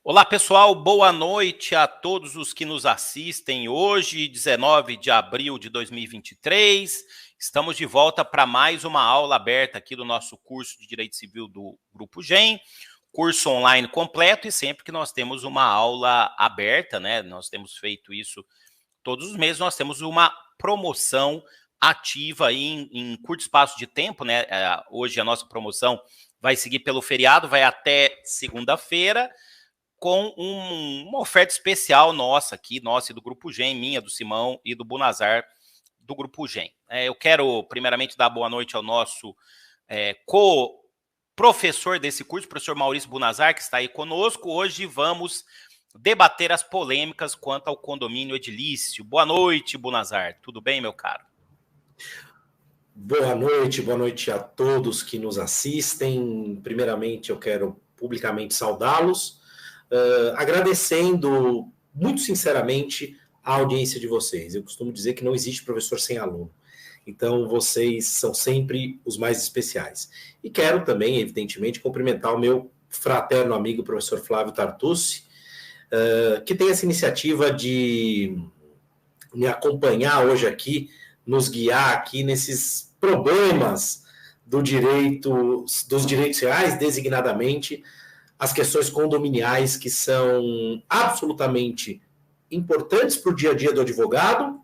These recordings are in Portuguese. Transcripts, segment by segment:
Olá, pessoal, boa noite a todos os que nos assistem. Hoje, 19 de abril de 2023, estamos de volta para mais uma aula aberta aqui do nosso curso de Direito Civil do Grupo GEM, curso online completo, e sempre que nós temos uma aula aberta, né, nós temos feito isso todos os meses, nós temos uma promoção ativa aí em curto espaço de tempo, né? Hoje a nossa promoção vai seguir pelo feriado, vai até segunda-feira, com uma oferta especial nossa aqui, nossa e do Grupo GEM, minha, do Simão e do Bunazar, do Grupo GEM. Eu quero, primeiramente, dar boa noite ao nosso co-professor desse curso, professor Maurício Bunazar, que está aí conosco. Hoje vamos debater as polêmicas quanto ao condomínio edilício. Boa noite, Bunazar. Tudo bem, meu caro? Boa noite a todos que nos assistem. Primeiramente, eu quero publicamente saudá-los, agradecendo muito sinceramente a audiência de vocês. Eu costumo dizer que não existe professor sem aluno. Então, vocês são sempre os mais especiais. E quero também, evidentemente, cumprimentar o meu fraterno amigo, professor Flávio Tartucci, que tem essa iniciativa de me acompanhar hoje aqui, nos guiar aqui nesses problemas dos direitos reais, designadamente as questões condominiais, que são absolutamente importantes para o dia a dia do advogado,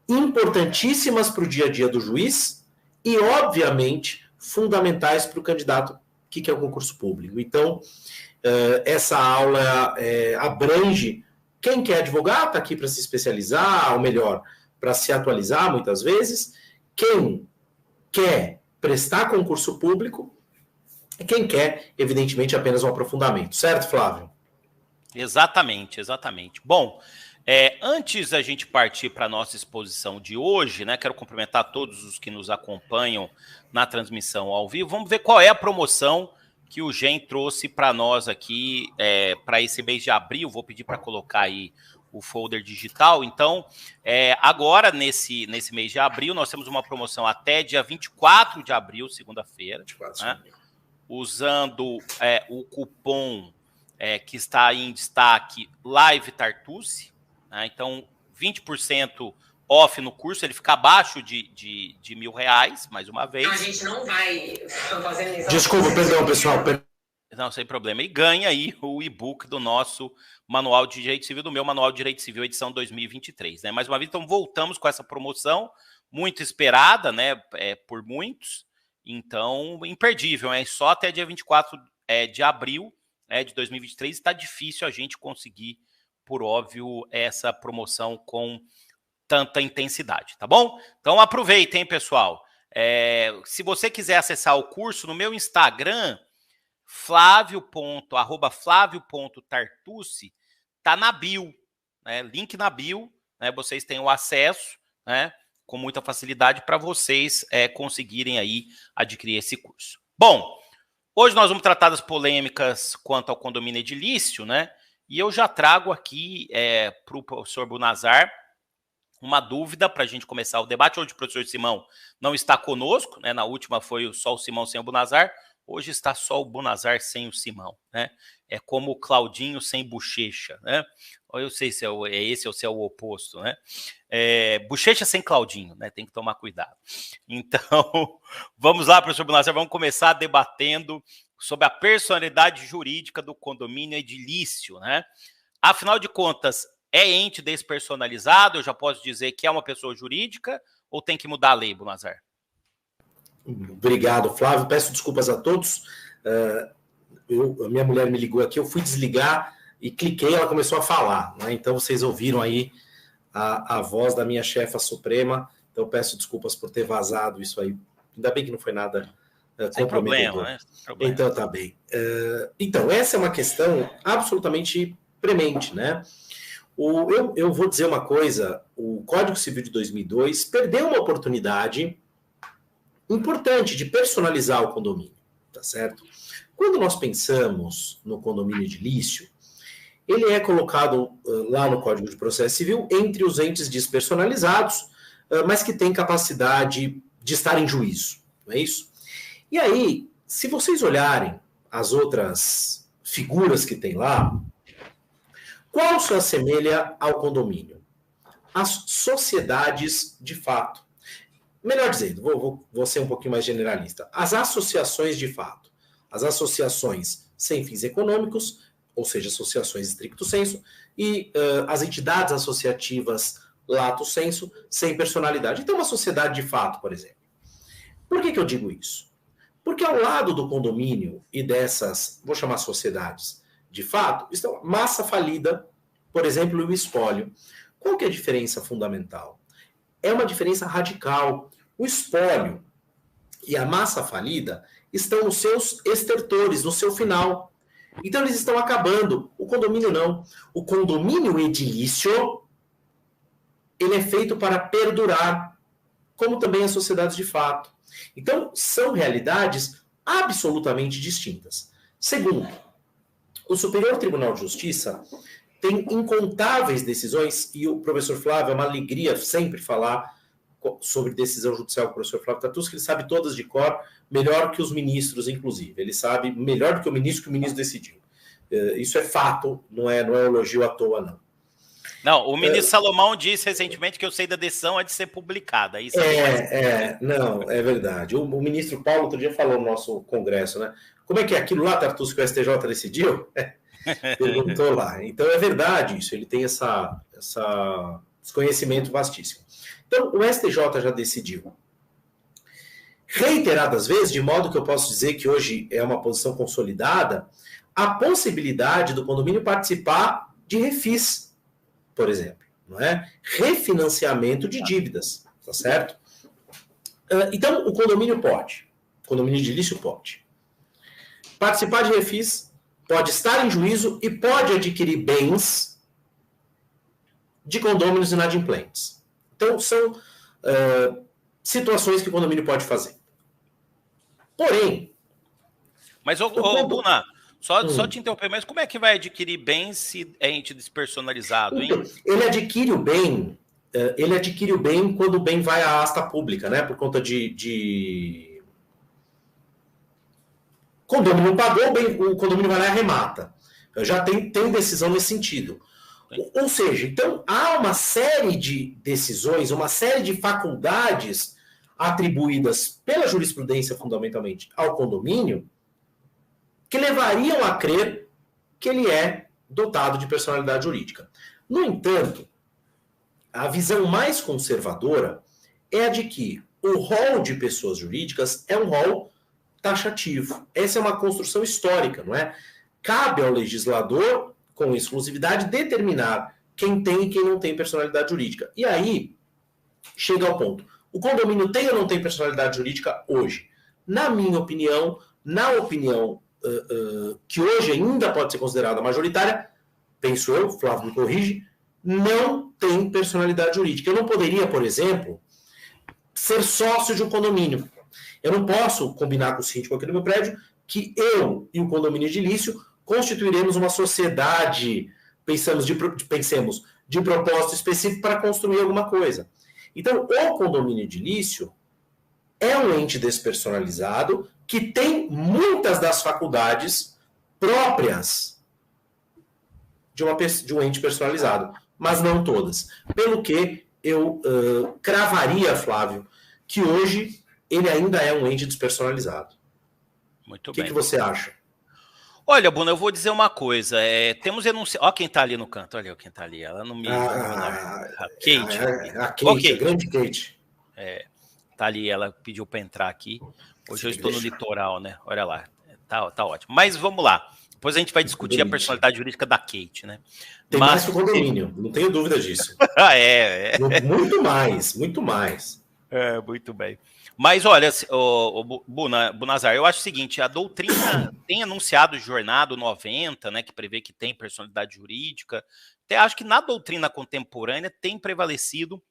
importantíssimas para o dia a dia do juiz e, obviamente, fundamentais para o candidato que quer o concurso público. Então, essa aula abrange quem quer advogar, está aqui para se especializar, ou melhor, para se atualizar muitas vezes, quem quer prestar concurso público e quem quer, evidentemente, apenas um aprofundamento. Certo, Flávio? Exatamente. Bom, antes da gente partir para a nossa exposição de hoje, né, quero cumprimentar todos os que nos acompanham na transmissão ao vivo. Vamos ver qual é a promoção que o GEM trouxe para nós aqui para esse mês de abril. Vou pedir para colocar aí o folder digital. Então, agora, nesse mês de abril, nós temos uma promoção até dia 24 de abril, segunda-feira, né? Usando o cupom que está aí em destaque, Live Tartucci, né? Então, 20% off no curso, ele fica abaixo de R$1.000, mais uma vez. A gente não vai fazer... Desculpa, perdão, pessoal. Não, sem problema. E ganha aí o e-book do nosso Manual de Direito Civil, do meu Manual de Direito Civil, edição 2023. Né? Mais uma vez, então, voltamos com essa promoção, muito esperada, né, por muitos. Então, imperdível, só até dia 24 de abril de 2023. Está difícil a gente conseguir, por óbvio, essa promoção com tanta intensidade, tá bom? Então, aproveitem, pessoal. Se você quiser acessar o curso, no meu Instagram, Flávio.Tartucci, tá na bio, né? Link na bio, né? Vocês têm o acesso, né, com muita facilidade para vocês conseguirem aí adquirir esse curso. Bom, hoje nós vamos tratar das polêmicas quanto ao condomínio edilício, né? E eu já trago aqui para o professor Bunazar uma dúvida para a gente começar o debate. Hoje o professor Simão não está conosco, né? Na última foi só o Simão sem o Bunazar. Hoje está só o Bunazar sem o Simão, né? É como o Claudinho sem bochecha, né? Eu sei se é esse ou se é o oposto, né? Bochecha sem Claudinho, né? Tem que tomar cuidado. Então, vamos lá, professor Bunazar, vamos começar debatendo sobre a personalidade jurídica do condomínio edilício, né? Afinal de contas, é ente despersonalizado? Eu já posso dizer que é uma pessoa jurídica ou tem que mudar a lei, Bunazar? Obrigado, Flávio. Peço desculpas a todos. A minha mulher me ligou aqui, eu fui desligar e cliquei, ela começou a falar, né? Então vocês ouviram aí a voz da minha chefa suprema. Então peço desculpas por ter vazado isso aí. Ainda bem que não foi nada sem problema, né? Sem problema. Então tá bem. Então, essa é uma questão absolutamente premente, né? Eu vou dizer uma coisa: o Código Civil de 2002 perdeu uma oportunidade importante de personalizar o condomínio, tá certo? Quando nós pensamos no condomínio edilício, ele é colocado lá no Código de Processo Civil entre os entes despersonalizados, mas que têm capacidade de estar em juízo, não é isso? E aí, se vocês olharem as outras figuras que tem lá, qual se assemelha ao condomínio? As sociedades de fato. Melhor dizendo, vou ser um pouquinho mais generalista. As associações de fato. As associações sem fins econômicos, ou seja, associações stricto sensu, e as entidades associativas lato sensu, sem personalidade. Então, uma sociedade de fato, por exemplo. Por que eu digo isso? Porque ao lado do condomínio e dessas, vou chamar sociedades de fato, estão massa falida, por exemplo, e o espólio. Qual que é a diferença fundamental? É uma diferença radical. O espólio e a massa falida estão nos seus estertores, no seu final. Então eles estão acabando. O condomínio não. O condomínio edilício, ele é feito para perdurar, como também as sociedades de fato. Então são realidades absolutamente distintas. Segundo, o Superior Tribunal de Justiça tem incontáveis decisões, e o professor Flávio, é uma alegria sempre falar sobre decisão judicial com o professor Flávio Tartuschi, ele sabe todas de cor, melhor que os ministros, inclusive. Ele sabe melhor do que o ministro decidiu. Isso é fato, não é elogio à toa, não. Não, o ministro Salomão disse recentemente que eu sei da decisão é de ser publicada. Isso não, é verdade. O ministro Paulo outro dia falou no nosso congresso, né? Como é que é aquilo lá, Tartuschi, que o STJ decidiu? Perguntou lá. Então é verdade isso, ele tem esse conhecimento vastíssimo. Então o STJ já decidiu reiteradas vezes, de modo que eu posso dizer que hoje é uma posição consolidada, a possibilidade do condomínio participar de refis, por exemplo, não é? Refinanciamento de dívidas, tá certo? Então o condomínio pode, o condomínio edilício pode participar de refis, pode estar em juízo e pode adquirir bens de condôminos inadimplentes. Então, são situações que o condomínio pode fazer. Porém... Mas, Buna, só te interromper, mas como é que vai adquirir bens se é ente despersonalizado, hein? Então, ele adquire o bem quando o bem vai à asta pública, né? Por conta de... Condomínio não pagou, o condomínio vai lá e arremata. Já tem decisão nesse sentido. Ou seja, então há uma série de decisões, uma série de faculdades atribuídas pela jurisprudência, fundamentalmente, ao condomínio, que levariam a crer que ele é dotado de personalidade jurídica. No entanto, a visão mais conservadora é a de que o rol de pessoas jurídicas é um rol taxativo. Essa é uma construção histórica, não é? Cabe ao legislador, com exclusividade, determinar quem tem e quem não tem personalidade jurídica. E aí, chega ao ponto. O condomínio tem ou não tem personalidade jurídica hoje? Na minha opinião, na opinião que hoje ainda pode ser considerada majoritária, penso eu, Flávio me corrige, não tem personalidade jurídica. Eu não poderia, por exemplo, ser sócio de um condomínio. Eu não posso combinar com o síndico aqui no meu prédio que eu e o condomínio edilício constituiremos uma sociedade, pensemos de propósito específico para construir alguma coisa. Então, o condomínio edilício é um ente despersonalizado que tem muitas das faculdades próprias de um ente personalizado, mas não todas. Pelo que eu cravaria, Flávio, que hoje ele ainda é um ente despersonalizado. Muito bem. O que você acha? Olha, Buna, eu vou dizer uma coisa. Temos enunciado. Olha quem está ali no canto. Olha quem está ali. Ela não me. A Kate. A Kate, a grande Kate. Tá ali, ela pediu para entrar aqui. Hoje eu estou no litoral, né? Olha lá. Tá ótimo. Mas vamos lá. Depois a gente vai discutir a personalidade jurídica da Kate, né? Tem mais que o condomínio, não tenho dúvida disso. Muito mais. Muito bem. Mas olha, Bunazar, eu acho o seguinte, a doutrina tem anunciado jornada 90, né, que prevê que tem personalidade jurídica. Até acho que na doutrina contemporânea tem prevalecido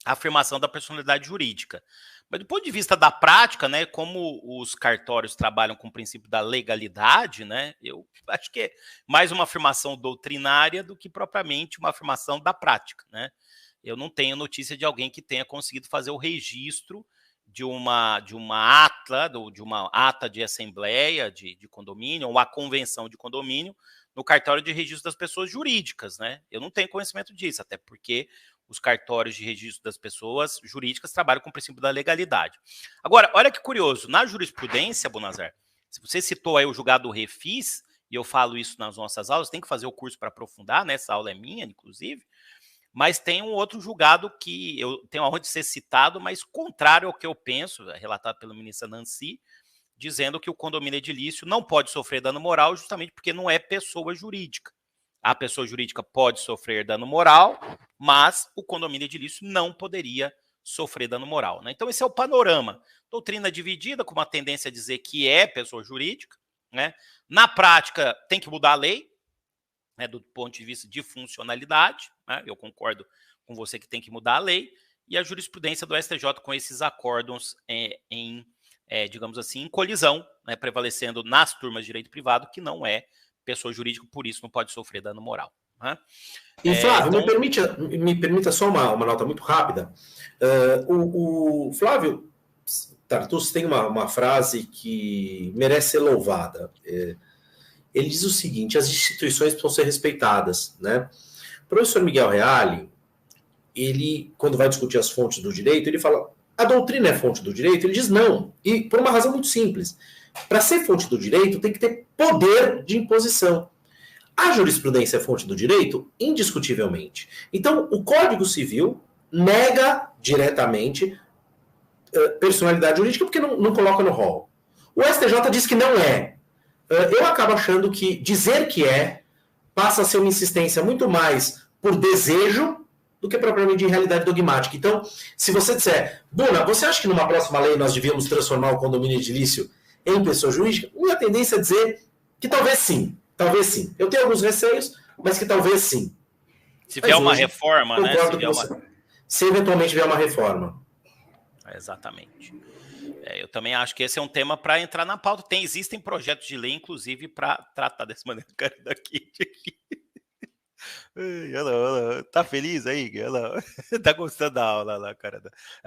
a afirmação da personalidade jurídica. Mas do ponto de vista da prática, né, como os cartórios trabalham com o princípio da legalidade, né, eu acho que é mais uma afirmação doutrinária do que propriamente uma afirmação da prática, né? Eu não tenho notícia de alguém que tenha conseguido fazer o registro de uma ata de assembleia de condomínio, ou a convenção de condomínio, no cartório de registro das pessoas jurídicas, né? Eu não tenho conhecimento disso, até porque os cartórios de registro das pessoas jurídicas trabalham com o princípio da legalidade. Agora, olha que curioso, na jurisprudência, Bonazar, se você citou aí o julgado Refis, e eu falo isso nas nossas aulas, tem que fazer o curso para aprofundar, né? Essa aula é minha, inclusive, mas tem um outro julgado que eu tenho aonde ser citado, mas contrário ao que eu penso, relatado pela ministra Nancy, dizendo que o condomínio edilício não pode sofrer dano moral justamente porque não é pessoa jurídica. A pessoa jurídica pode sofrer dano moral, mas o condomínio edilício não poderia sofrer dano moral, né? Então esse é o panorama. Doutrina dividida, com uma tendência a dizer que é pessoa jurídica, né? Na prática tem que mudar a lei, né, do ponto de vista de funcionalidade, né? Eu concordo com você que tem que mudar a lei, e a jurisprudência do STJ com esses acórdãos digamos assim, em colisão, né, prevalecendo nas turmas de direito privado, que não é pessoa jurídica, por isso não pode sofrer dano moral. Né? E Flávio, me permita só uma nota muito rápida. O Flávio Tartus tem uma frase que merece ser louvada. Ele diz o seguinte: as instituições precisam ser respeitadas, né? O professor Miguel Reale, ele, quando vai discutir as fontes do direito, ele fala, a doutrina é fonte do direito? Ele diz não, e por uma razão muito simples. Para ser fonte do direito, tem que ter poder de imposição. A jurisprudência é fonte do direito? Indiscutivelmente. Então, o Código Civil nega diretamente personalidade jurídica porque não coloca no rol. O STJ diz que não é. Eu acabo achando que dizer que é passa a ser uma insistência muito mais por desejo do que propriamente de realidade dogmática. Então, se você disser, Buna, você acha que numa próxima lei nós devíamos transformar o condomínio edilício em pessoa jurídica? Minha tendência é dizer que talvez sim. Talvez sim. Eu tenho alguns receios, mas que talvez sim. Se vier uma reforma, né? Se eventualmente vier uma reforma. Exatamente. Eu também acho que esse é um tema para entrar na pauta. Existem projetos de lei, inclusive, para tratar dessa maneira. Cara daqui. Ela tá feliz aí? Ela tá gostando da aula lá, cara.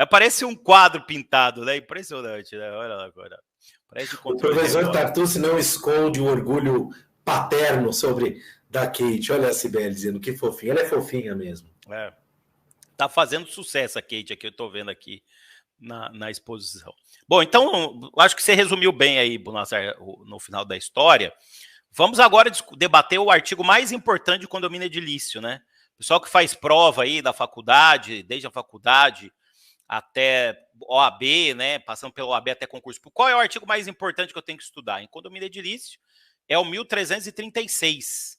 Parece um quadro pintado, né? Impressionante, né? Olha lá agora. Parece o professor Tartus não esconde o orgulho paterno sobre da Kate. Olha a Cibele dizendo que fofinha. Ela é fofinha mesmo. Tá fazendo sucesso a Kate aqui, eu tô vendo aqui na exposição. Bom, então, acho que você resumiu bem aí, Bonazar, no final da história. Vamos agora debater o artigo mais importante de condomínio edilício, né? O pessoal que faz prova aí da faculdade, desde a faculdade até OAB, né? Passando pelo OAB até concurso. Qual é o artigo mais importante que eu tenho que estudar? Em condomínio edilício é o 1336,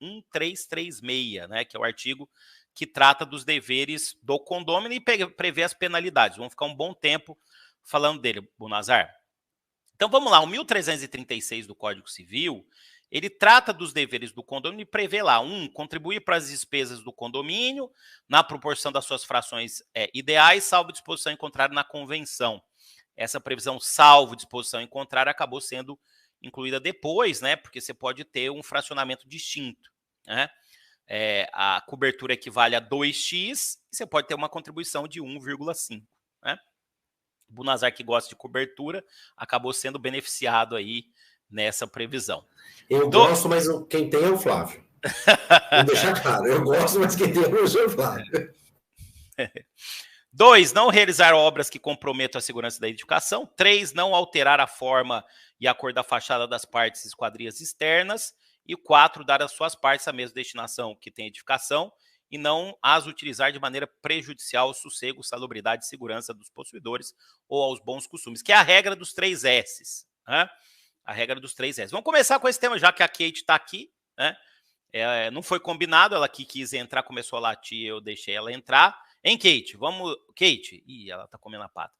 1336, né? Que é o artigo que trata dos deveres do condômino e prevê as penalidades. Vamos ficar um bom tempo falando dele, Bonazar. Então vamos lá, o 1336 do Código Civil, ele trata dos deveres do condomínio e prevê lá, contribuir para as despesas do condomínio na proporção das suas frações ideais, salvo disposição em contrário na convenção. Essa previsão, salvo disposição em contrário, acabou sendo incluída depois, né? Porque você pode ter um fracionamento distinto, né? A cobertura equivale a 2x e você pode ter uma contribuição de 1,5, né? O Bonazar, que gosta de cobertura, acabou sendo beneficiado aí nessa previsão. Eu gosto, mas quem tem é o Flávio. Vou deixar claro, eu gosto, mas quem tem é o Flávio. 2, não realizar obras que comprometam a segurança da edificação. 3, não alterar a forma e a cor da fachada das partes e esquadrias externas. E 4, dar às suas partes a mesma destinação que tem edificação e não as utilizar de maneira prejudicial ao sossego, salubridade e segurança dos possuidores ou aos bons costumes, que é a regra dos 3 S's, né? A regra dos 3 S's. Vamos começar com esse tema, já que a Kate está aqui, né? Não foi combinado, ela que quis entrar, começou a latir, eu deixei ela entrar. Hein, Kate? Vamos... Kate? Ih, ela tá comendo a pata.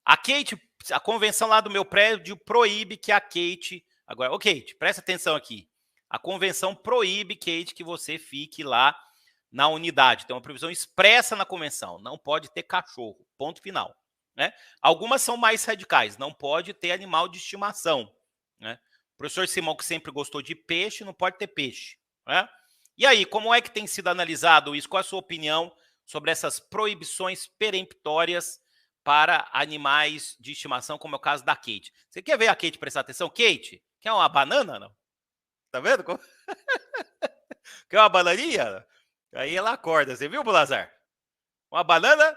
A Kate, a convenção lá do meu prédio proíbe que a Kate... Agora, ô Kate, presta atenção aqui. A convenção proíbe, Kate, que você fique lá na unidade. Tem uma previsão expressa na convenção. Não pode ter cachorro. Ponto final. Né? Algumas são mais radicais. Não pode ter animal de estimação. Né? O professor Simão, que sempre gostou de peixe, não pode ter peixe. Né? E aí, como é que tem sido analisado isso? Qual a sua opinião sobre essas proibições peremptórias para animais de estimação, como é o caso da Kate. Você quer ver a Kate prestar atenção? Kate, quer uma banana? Não? Tá vendo? Quer uma bananinha? Aí ela acorda. Você viu, Bulazar? Uma banana?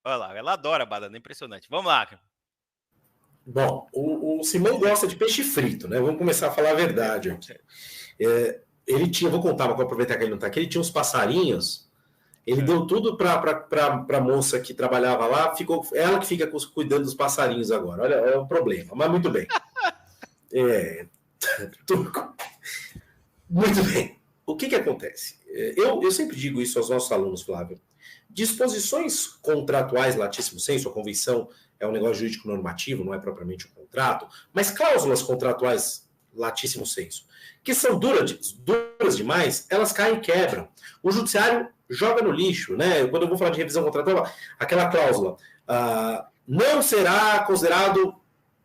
Olha lá, ela adora banana, impressionante. Vamos lá. Bom, o Simão gosta de peixe frito, né? Vamos começar a falar a verdade aqui. Ele tinha, vou contar, vou aproveitar que ele não está aqui, ele tinha uns passarinhos, ele deu tudo para a moça que trabalhava lá, ficou ela que fica cuidando dos passarinhos agora. Olha, é o problema, mas muito bem. Muito bem. O que acontece? Eu sempre digo isso aos nossos alunos, Flávio. Disposições contratuais, latíssimo sensu, a convenção é um negócio jurídico normativo, não é propriamente um contrato, mas cláusulas contratuais, latíssimo sensu, que são duras demais, elas caem e quebram. O judiciário joga no lixo, né? Quando eu vou falar de revisão contratual, aquela cláusula, não será considerado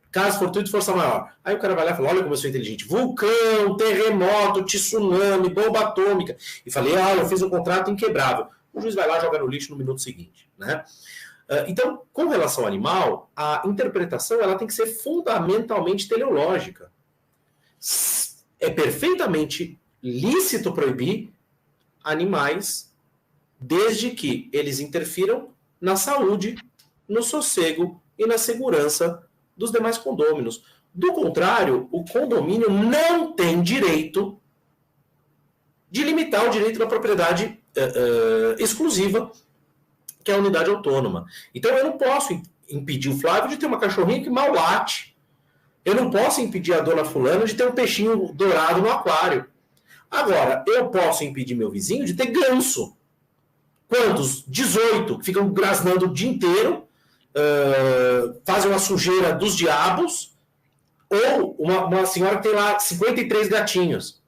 caso fortuito, força maior. Aí o cara vai lá e fala, olha como eu sou inteligente. Vulcão, terremoto, tsunami, bomba atômica. E falei, eu fiz um contrato inquebrável. O juiz vai lá e joga no lixo no minuto seguinte, né? Então, com relação ao animal, a interpretação ela tem que ser fundamentalmente teleológica. É perfeitamente lícito proibir animais desde que eles interfiram na saúde, no sossego e na segurança dos demais condôminos. Do contrário, o condomínio não tem direito de limitar o direito da propriedade exclusiva, que é a unidade autônoma. Então eu não posso impedir o Flávio de ter uma cachorrinha que mal late. Eu não posso impedir a dona fulana de ter um peixinho dourado no aquário. Agora, eu posso impedir meu vizinho de ter ganso. Quantos? 18, que ficam grasnando o dia inteiro, fazem uma sujeira dos diabos, ou uma senhora que tem lá 53 gatinhos.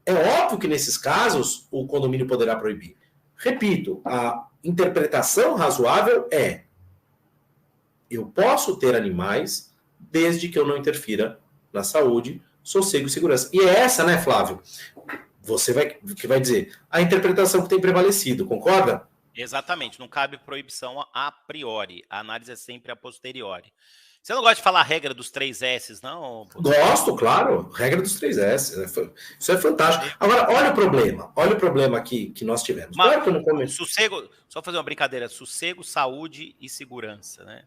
É óbvio que nesses casos o condomínio poderá proibir. Repito, a interpretação razoável é: eu posso ter animais desde que eu não interfira na saúde, sossego e segurança. E é essa, né, Flávio? Você que vai dizer a interpretação que tem prevalecido, concorda? Exatamente, não cabe proibição a priori, a análise é sempre a posteriori. Você não gosta de falar a regra dos 3 S's, não? Gosto, claro, regra dos 3 S. Isso é fantástico. Agora, olha o problema que nós tivemos. Mas, claro que eu não comento. Sossego, só fazer uma brincadeira, sossego, saúde e segurança, né?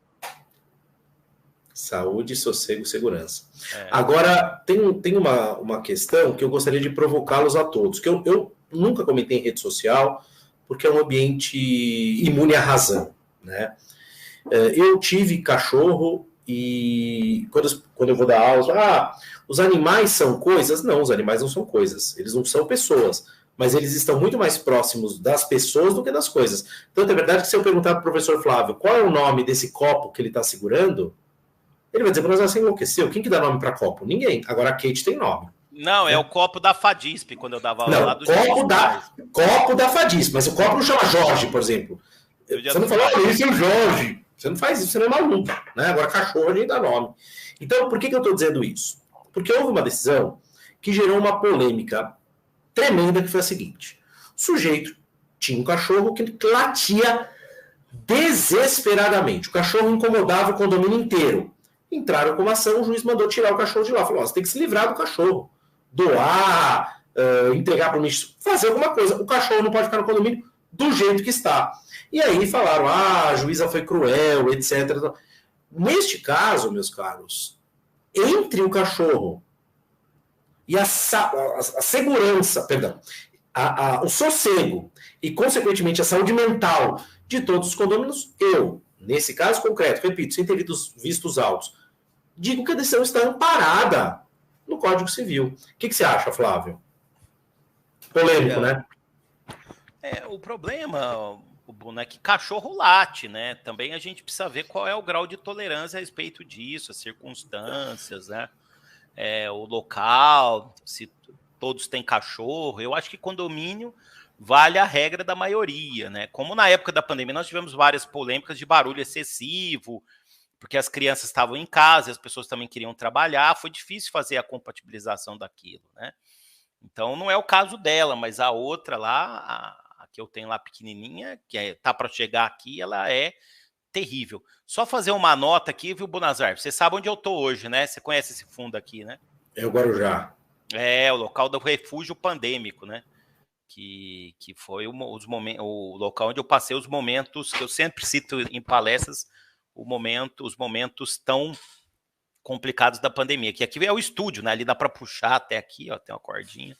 Saúde, sossego e segurança. Agora, tem uma questão que eu gostaria de provocá-los a todos, que eu nunca comentei em rede social, porque é um ambiente imune à razão, né? Eu tive cachorro e quando eu vou dar aula, os animais são coisas? Não, os animais não são coisas. Eles não são pessoas, mas eles estão muito mais próximos das pessoas do que das coisas. Tanto é verdade que se eu perguntar para o professor Flávio qual é o nome desse copo que ele está segurando, ele vai dizer, mas você enlouqueceu. Quem que dá nome para copo? Ninguém. Agora a Kate tem nome. Não, é o copo da FADISP, quando eu dava aula lá do copo da FADISP, mas o copo não chama Jorge, por exemplo. Você não fala, esse é o Jorge. Você não faz isso, você não é maluco. Né? Agora cachorro a gente dá nome. Então, por que eu estou dizendo isso? Porque houve uma decisão que gerou uma polêmica tremenda, que foi a seguinte. O sujeito tinha um cachorro que latia desesperadamente. O cachorro incomodava o condomínio inteiro. Entraram com uma ação, o juiz mandou tirar o cachorro de lá. Falou, você tem que se livrar do cachorro. Doar, entregar para o ministro, fazer alguma coisa. O cachorro não pode ficar no condomínio do jeito que está. E aí falaram, a juíza foi cruel, etc. Neste caso, meus caros, entre o cachorro e a segurança, perdão, o sossego e, consequentemente, a saúde mental de todos os condôminos, nesse caso concreto, repito, sem ter visto os autos, digo que a decisão está amparada no Código Civil. O que você acha, Flávio? Polêmico, né? O problema, é que cachorro late, né? Também a gente precisa ver qual é o grau de tolerância a respeito disso, as circunstâncias, né? O local, se todos têm cachorro. Eu acho que condomínio vale a regra da maioria, né? Como na época da pandemia nós tivemos várias polêmicas de barulho excessivo, porque as crianças estavam em casa, as pessoas também queriam trabalhar, foi difícil fazer a compatibilização daquilo, né? Então não é o caso dela, mas a outra lá, a que eu tenho lá pequenininha, que tá para chegar aqui, ela é terrível. Só fazer uma nota aqui, viu, Bonazar? Você sabe onde eu tô hoje, né? Você conhece esse fundo aqui, né? É o Guarujá. É, o local do refúgio pandêmico, né? Que foi o local onde eu passei os momentos que eu sempre cito em palestras, os momentos tão complicados da pandemia. Que aqui é o estúdio, né? Ali dá para puxar até aqui, ó, tem uma cordinha.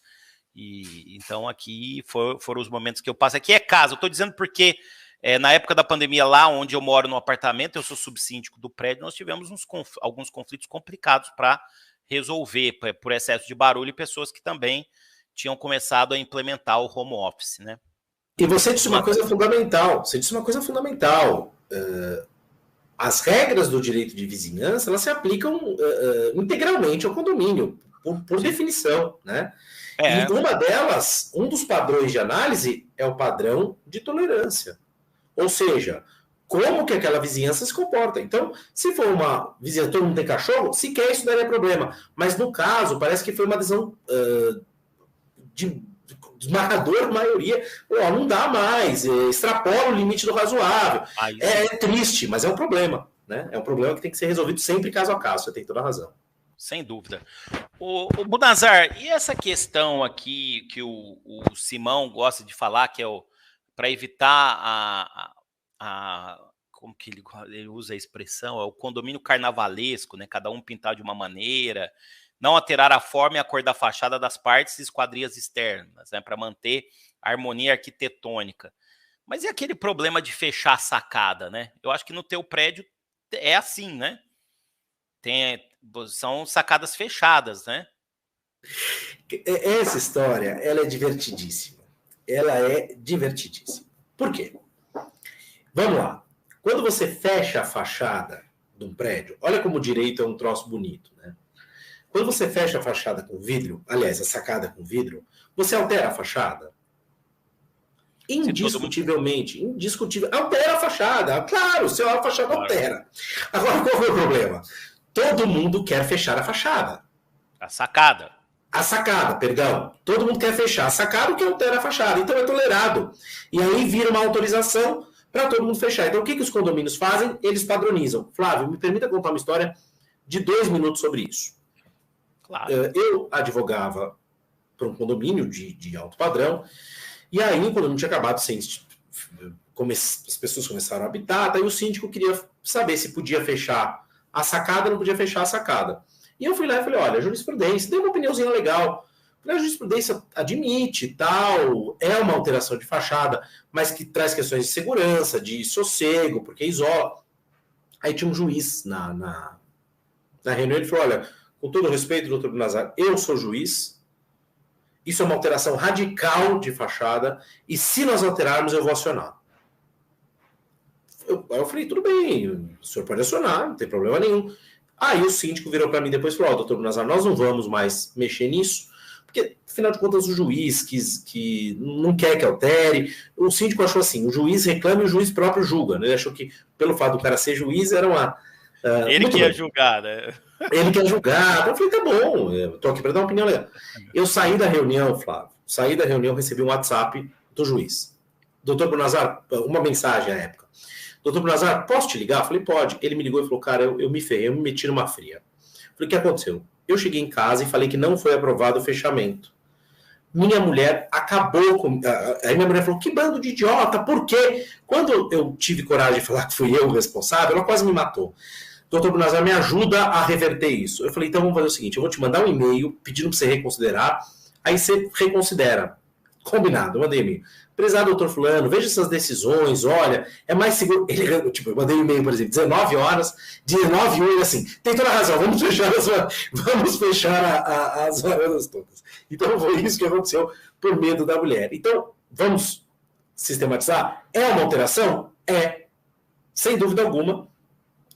E então aqui foram os momentos que eu passo. Aqui é casa, eu estou dizendo porque na época da pandemia, lá onde eu moro no apartamento, eu sou subsíndico do prédio, nós tivemos alguns conflitos complicados para resolver, por excesso de barulho e pessoas que também tinham começado a implementar o home office, né? E você disse uma coisa fundamental. Você disse uma coisa fundamental. As regras do direito de vizinhança, elas se aplicam integralmente ao condomínio, por definição, né? E uma delas, um dos padrões de análise é o padrão de tolerância. Ou seja, como que aquela vizinhança se comporta. Então, se for uma vizinhança, todo mundo tem cachorro, sequer isso daria problema. Mas no caso, parece que foi uma decisão de esmagadora maioria. Não dá mais, extrapola o limite do razoável. É triste, mas é um problema. Né? É um problema que tem que ser resolvido sempre caso a caso, você tem toda a razão. Sem dúvida. O Bonazar, e essa questão aqui que o Simão gosta de falar, que é para evitar como que ele usa a expressão, é o condomínio carnavalesco, né? Cada um pintar de uma maneira, não alterar a forma e a cor da fachada das partes e esquadrias externas, né? Para manter a harmonia arquitetônica. Mas e aquele problema de fechar a sacada, né? Eu acho que no teu prédio é assim, né? São sacadas fechadas, né? Essa história, ela é divertidíssima. Ela é divertidíssima. Por quê? Vamos lá. Quando você fecha a fachada de um prédio, olha como o direito é um troço bonito, né? Quando você fecha a fachada com vidro, aliás, a sacada com vidro, você altera a fachada? Indiscutivelmente, altera a fachada. Claro, se a fachada altera. Agora, qual foi o problema? Todo mundo quer fechar a fachada. A sacada. A sacada, perdão. Todo mundo quer fechar a sacada, o que altera a fachada. Então é tolerado. E aí vira uma autorização para todo mundo fechar. Então o que os condomínios fazem? Eles padronizam. Flávio, me permita contar uma história de 2 minutos sobre isso. Claro. Eu advogava para um condomínio de alto padrão, e aí o condomínio tinha acabado sem... As pessoas começaram a habitar, daí o síndico queria saber se podia fechar a sacada ou não podia fechar a sacada. E eu fui lá e falei, olha, a jurisprudência, dei uma opiniãozinha legal. A jurisprudência admite, tal, é uma alteração de fachada, mas que traz questões de segurança, de sossego, porque isola. Aí tinha um juiz na reunião, ele falou, olha, com todo respeito, doutor Bonazar, eu sou juiz, isso é uma alteração radical de fachada, e se nós alterarmos, eu vou acionar. Eu falei, tudo bem, o senhor pode acionar, não tem problema nenhum. Aí o síndico virou para mim depois e falou, doutor Bonazar, nós não vamos mais mexer nisso, porque, afinal de contas, o juiz que não quer que altere. O síndico achou assim, o juiz reclama e o juiz próprio julga. Né? Ele achou que, pelo fato do cara ser juiz, era uma... ele que ia julgar, né? Ele quer julgar. Eu falei, tá bom, eu tô aqui para dar uma opinião legal. Eu saí da reunião, Flávio, recebi um WhatsApp do juiz. Doutor Bonazar, uma mensagem à época. Doutor Bonazar, posso te ligar? Eu falei, pode. Ele me ligou e falou, cara, eu me ferrei, eu me meti numa fria. Eu falei, o que aconteceu? Eu cheguei em casa e falei que não foi aprovado o fechamento. Minha mulher acabou com... Aí minha mulher falou, que bando de idiota, por quê? Quando eu tive coragem de falar que fui eu o responsável, ela quase me matou. Doutor Bonazar, me ajuda a reverter isso. Eu falei, então vamos fazer o seguinte, eu vou te mandar um e-mail pedindo para você reconsiderar, aí você reconsidera. Combinado, eu mandei e-mail. Prezado doutor fulano, veja essas decisões, olha, é mais seguro. Eu mandei um e-mail, por exemplo, 19 horas, 19h, assim, tem toda a razão, vamos fechar as varandas todas. Então foi isso que aconteceu por medo da mulher. Então, vamos sistematizar? É uma alteração? É, sem dúvida alguma.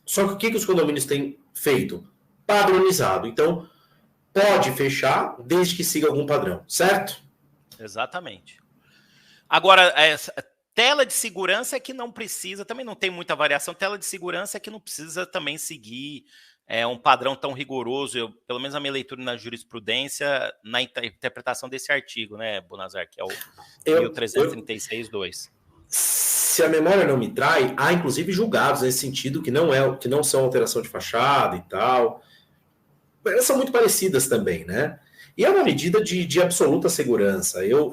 Só que o que os condomínios têm feito? Padronizado. Então, pode fechar desde que siga algum padrão, certo? Exatamente. Agora, tela de segurança é que não precisa, também não tem muita variação, tela de segurança é que não precisa também seguir um padrão tão rigoroso, pelo menos a minha leitura na jurisprudência, na interpretação desse artigo, né, Bonazar, que é o 1336.2. se a memória não me trai, há inclusive julgados nesse sentido que não são alteração de fachada e tal. Elas são muito parecidas também, né? E é uma medida de absoluta segurança. Eu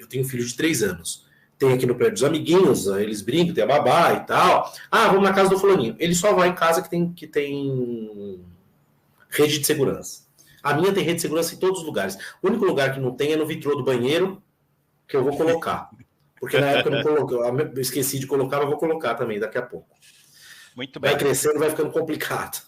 tenho um filho de 3 anos. Tem aqui no prédio os amiguinhos, eles brincam, tem a babá e tal. Ah, vamos na casa do fulaninho. Ele só vai em casa que tem rede de segurança. A minha tem rede de segurança em todos os lugares. O único lugar que não tem é no vitrô do banheiro, que eu vou colocar. Porque na época eu não coloquei, eu esqueci de colocar, mas vou colocar também daqui a pouco. Muito bem. Vai crescendo, vai ficando complicado.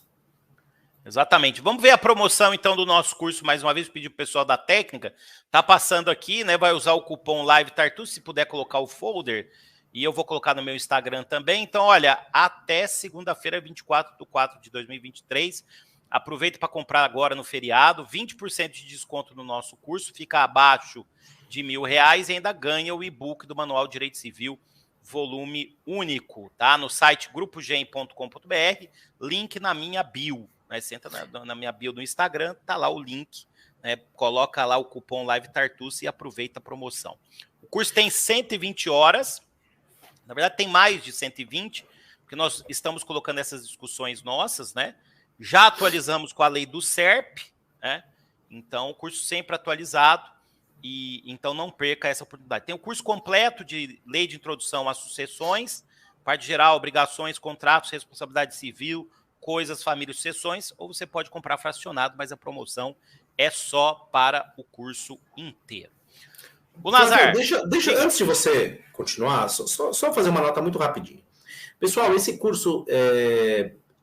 Exatamente. Vamos ver a promoção, então, do nosso curso, mais uma vez, pedir para o pessoal da técnica. Tá passando aqui, né? Vai usar o cupom Live Tartuce, se puder colocar o folder, e eu vou colocar no meu Instagram também. Então, olha, até segunda-feira, 24/4/2023. Aproveita para comprar agora no feriado, 20% de desconto no nosso curso, fica abaixo de R$1.000 e ainda ganha o e-book do Manual de Direito Civil, volume único, tá? No site grupogem.com.br, link na minha bio. Você entra na minha bio do Instagram, tá lá o link, né? Coloca lá o cupom Live Tartuce e aproveita a promoção. O curso tem 120 horas, na verdade tem mais de 120, porque nós estamos colocando essas discussões nossas, né? Já atualizamos com a lei do SERP, né? Então o curso sempre atualizado, e então não perca essa oportunidade. Tem o curso completo de lei de introdução às sucessões, parte geral, obrigações, contratos, responsabilidade civil, coisas, família e sucessões, ou você pode comprar fracionado, mas a promoção é só para o curso inteiro. O Nazar... Deixa antes de você continuar, só fazer uma nota muito rapidinho. Pessoal, esse curso,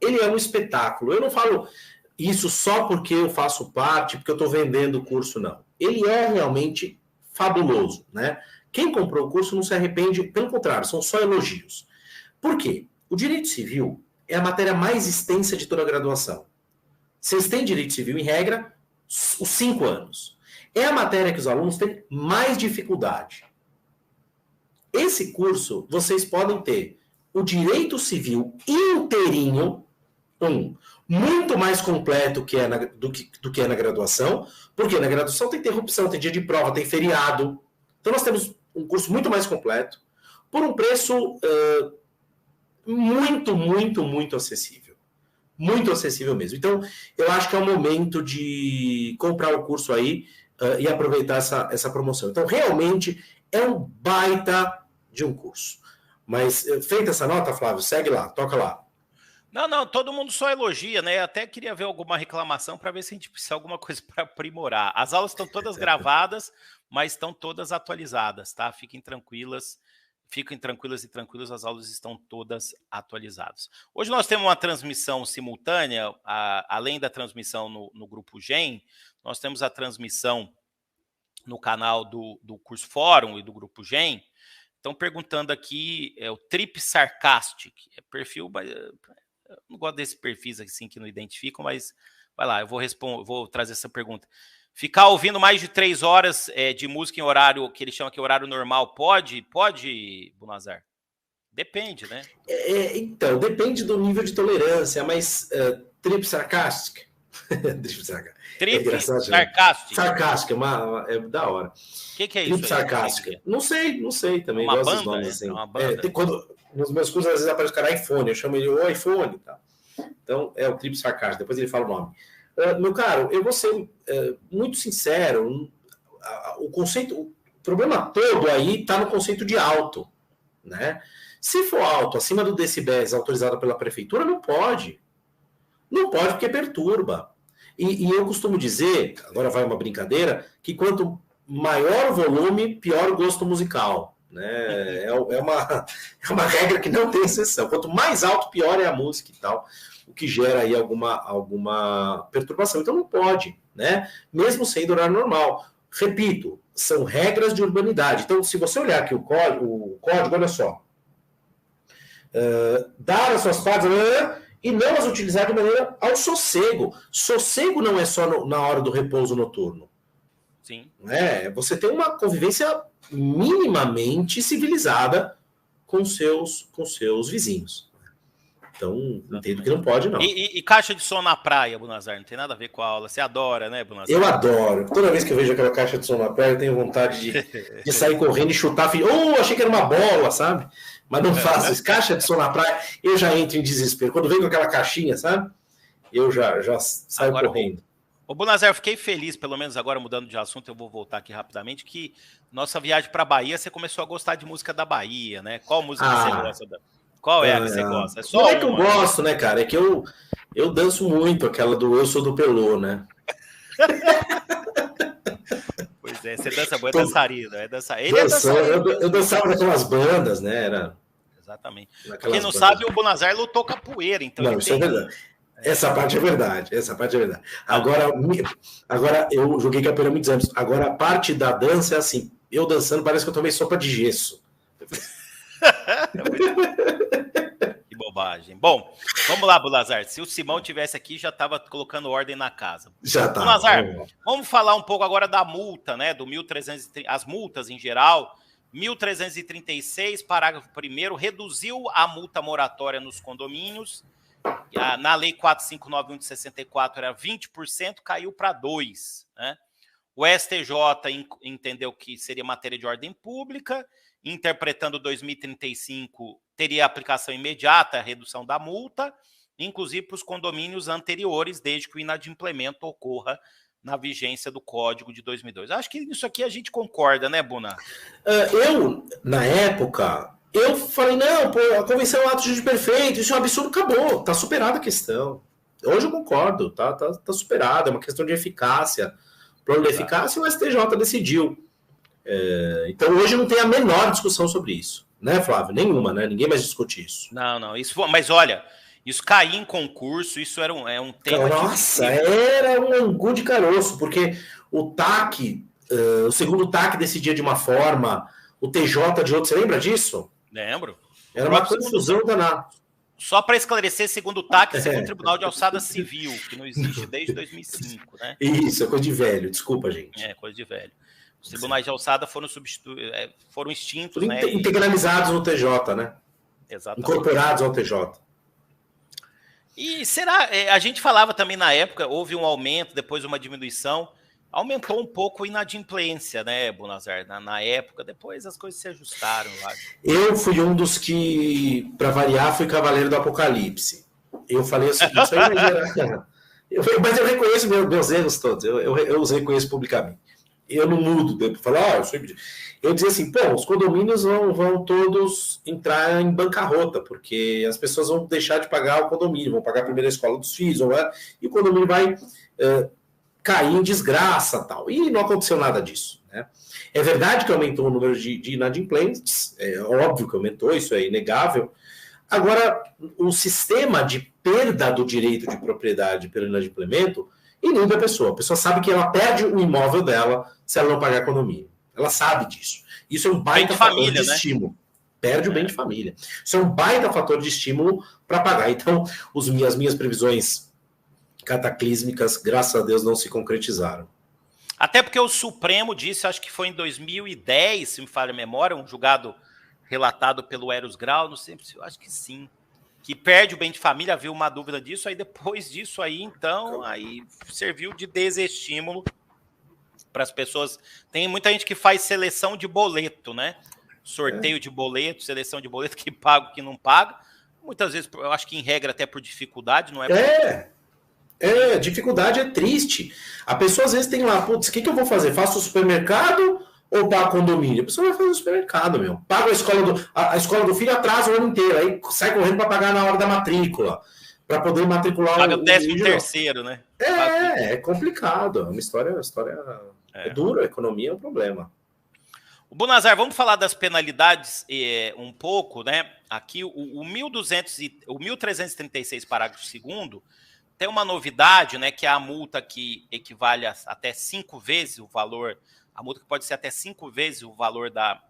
ele é um espetáculo. Eu não falo isso só porque eu faço parte, porque eu estou vendendo o curso, não. Ele é realmente fabuloso, né? Quem comprou o curso não se arrepende, pelo contrário, são só elogios. Por quê? O direito civil é a matéria mais extensa de toda a graduação. Vocês têm direito civil, em regra, os 5 anos. É a matéria que os alunos têm mais dificuldade. Esse curso, vocês podem ter o direito civil inteirinho, muito mais completo do que é na graduação, porque na graduação tem interrupção, tem dia de prova, tem feriado. Então nós temos um curso muito mais completo, por um preço... muito, muito, muito acessível. Muito acessível mesmo. Então, eu acho que é o momento de comprar o curso aí e aproveitar essa promoção. Então, realmente, é um baita de um curso. Mas, feita essa nota, Flávio, segue lá, toca lá. Não, todo mundo só elogia, né? Até queria ver alguma reclamação para ver se a gente precisa de alguma coisa para aprimorar. As aulas estão todas gravadas, mas estão todas atualizadas, tá? Fiquem tranquilas e tranquilos, as aulas estão todas atualizadas. Hoje nós temos uma transmissão simultânea, além da transmissão no Grupo Gen, nós temos a transmissão no canal do Curso Fórum e do Grupo Gen. Estão perguntando aqui, o Trip Sarcastic, perfil, eu não gosto desses perfis assim que não identificam, mas vai lá, eu vou trazer essa pergunta. Ficar ouvindo mais de 3 horas de música em horário, que eles chamam aqui horário normal, pode, Bunazar? Depende, né? Então, depende do nível de tolerância, mas Trip Sarcastic. Trip Sarcastic, é da hora. O que é isso? Trip Sarcastic. Não sei também. Uma banda, nomes, assim. uma banda. Nos meus cursos, às vezes aparece o cara iPhone, eu chamo ele o iPhone. Tá? Então, é o Trip Sarcastic, depois ele fala o nome. Meu caro, eu vou ser muito sincero, o problema todo aí está no conceito de alto, né? Se for alto, acima do decibéis autorizado pela prefeitura, não pode. Não pode porque perturba. E eu costumo dizer, agora vai uma brincadeira, que quanto maior o volume, pior o gosto musical. Né? É uma regra que não tem exceção. Quanto mais alto, pior é a música e tal. O que gera aí alguma perturbação. Então não pode, né? Mesmo sendo horário normal. Repito, são regras de urbanidade. Então, se você olhar aqui o código, olha só. Dar as suas fases e não as utilizar de maneira ao sossego. Sossego não é só na hora do repouso noturno. Sim. Você tem uma convivência minimamente civilizada com seus vizinhos. Então, entendo que não pode, não. E caixa de som na praia, Bunazar, não tem nada a ver com a aula. Você adora, né, Bunazar? Eu adoro. Toda vez que eu vejo aquela caixa de som na praia, eu tenho vontade de sair correndo e chutar. Achei que era uma bola, sabe? Mas não faço isso. Caixa de som na praia, eu já entro em desespero. Quando vem com aquela caixinha, sabe? Eu já saio agora, correndo. Ô, Bunazar, eu fiquei feliz, pelo menos agora mudando de assunto, eu vou voltar aqui rapidamente, que nossa viagem para Bahia, você começou a gostar de música da Bahia, né? Qual música você gosta da... Qual é a que você gosta? É só não é que eu gosto, né, cara? É que eu danço muito aquela do Eu Sou do Pelô, né? Pois é, você dança boa, é dançarina. Eu dançava naquelas bandas, né? Exatamente. Quem não sabe, o Bunazar lutou capoeira, então. Não, isso é verdade. Essa parte é verdade. Agora eu joguei capoeira há muitos anos. Agora a parte da dança é assim, eu dançando parece que eu tomei sopa de gesso. Que bobagem. Bom, vamos lá, Bunazar. Se o Simão tivesse aqui, já estava colocando ordem na casa. Já tá. Bunazar, vamos falar um pouco agora da multa, né? Do 1.330, as multas em geral. 1.336, parágrafo 1º, reduziu a multa moratória nos condomínios. Na lei 4591 de 64 era 20%, caiu para 2%. Né? O STJ entendeu que seria matéria de ordem pública, interpretando 2035 teria aplicação imediata a redução da multa, inclusive para os condomínios anteriores, desde que o inadimplemento ocorra na vigência do Código de 2002. Acho que isso aqui a gente concorda, né, Buna? Na época, eu falei, não, pô, a convenção é um ato de perfeito, isso é um absurdo, acabou, tá superada a questão. Hoje eu concordo, tá superada, é uma questão de eficácia. O plano de eficácia, o STJ decidiu. Então hoje não tem a menor discussão sobre isso, né, Flávio? Nenhuma, né? Ninguém mais discute isso. Não, mas olha, isso cair em concurso, isso era um tema... Nossa, era um angu de caroço, porque o TAC, o segundo TAC decidia de uma forma, o TJ de outra, você lembra disso? Lembro. Era uma confusão danada. Só para esclarecer, segundo o TAC, segundo o Tribunal de Alçada Civil, que não existe desde 2005, né? Isso, é coisa de velho, desculpa, gente. É, coisa de velho. Os tribunais de alçada foram extintos, né? Integralizados no TJ, né? Exatamente. Incorporados ao TJ. E será... a gente falava também na época, houve um aumento, depois uma diminuição. Aumentou um pouco a inadimplência, né, Bunazar? Na época, depois as coisas se ajustaram, eu acho. Eu fui um dos que, para variar, fui cavaleiro do Apocalipse. Eu falei assim, isso aí vai gerar... Mas eu reconheço meus erros todos, eu os reconheço publicamente. Eu não mudo, eu falo, eu dizia assim, pô, os condomínios vão todos entrar em bancarrota, porque as pessoas vão deixar de pagar o condomínio, vão pagar a primeira escola dos filhos, e o condomínio vai cair em desgraça tal. E não aconteceu nada disso. Né? É verdade que aumentou o número de inadimplentes, é óbvio que aumentou, isso é inegável. Agora, o sistema de perda do direito de propriedade pelo inadimplemento inibe a pessoa. A pessoa sabe que ela perde o imóvel dela se ela não pagar condomínio. Ela sabe disso. Isso é um baita fator de estímulo. Perde o bem de família. Isso é um baita fator de estímulo para pagar. Então, as minhas previsões cataclísmicas, graças a Deus, não se concretizaram. Até porque o Supremo disse, acho que foi em 2010, se me falha a memória, um julgado relatado pelo Eros Grau, não sei, acho que sim, que perde o bem de família, havia uma dúvida disso, aí depois disso aí, então, aí serviu de desestímulo para as pessoas. Tem muita gente que faz seleção de boleto, né? Sorteio de boleto, seleção de boleto, que paga, que não paga. Muitas vezes, eu acho que em regra até por dificuldade, não é? Dificuldade é triste. A pessoa às vezes tem lá, putz, o que eu vou fazer? Faço o supermercado ou pago condomínio? A pessoa vai fazer o supermercado, meu. Paga a escola do filho, atrasa o ano inteiro, aí sai correndo para pagar na hora da matrícula, para poder matricular paga o 13º, né? É complicado. Uma história é dura, a economia é um problema. O Bunazar, vamos falar das penalidades um pouco, né? Aqui o 1.336, parágrafo 2º, tem uma novidade, né? Que é a multa que equivale a até 5 vezes o valor, a multa que pode ser até 5 vezes o valor da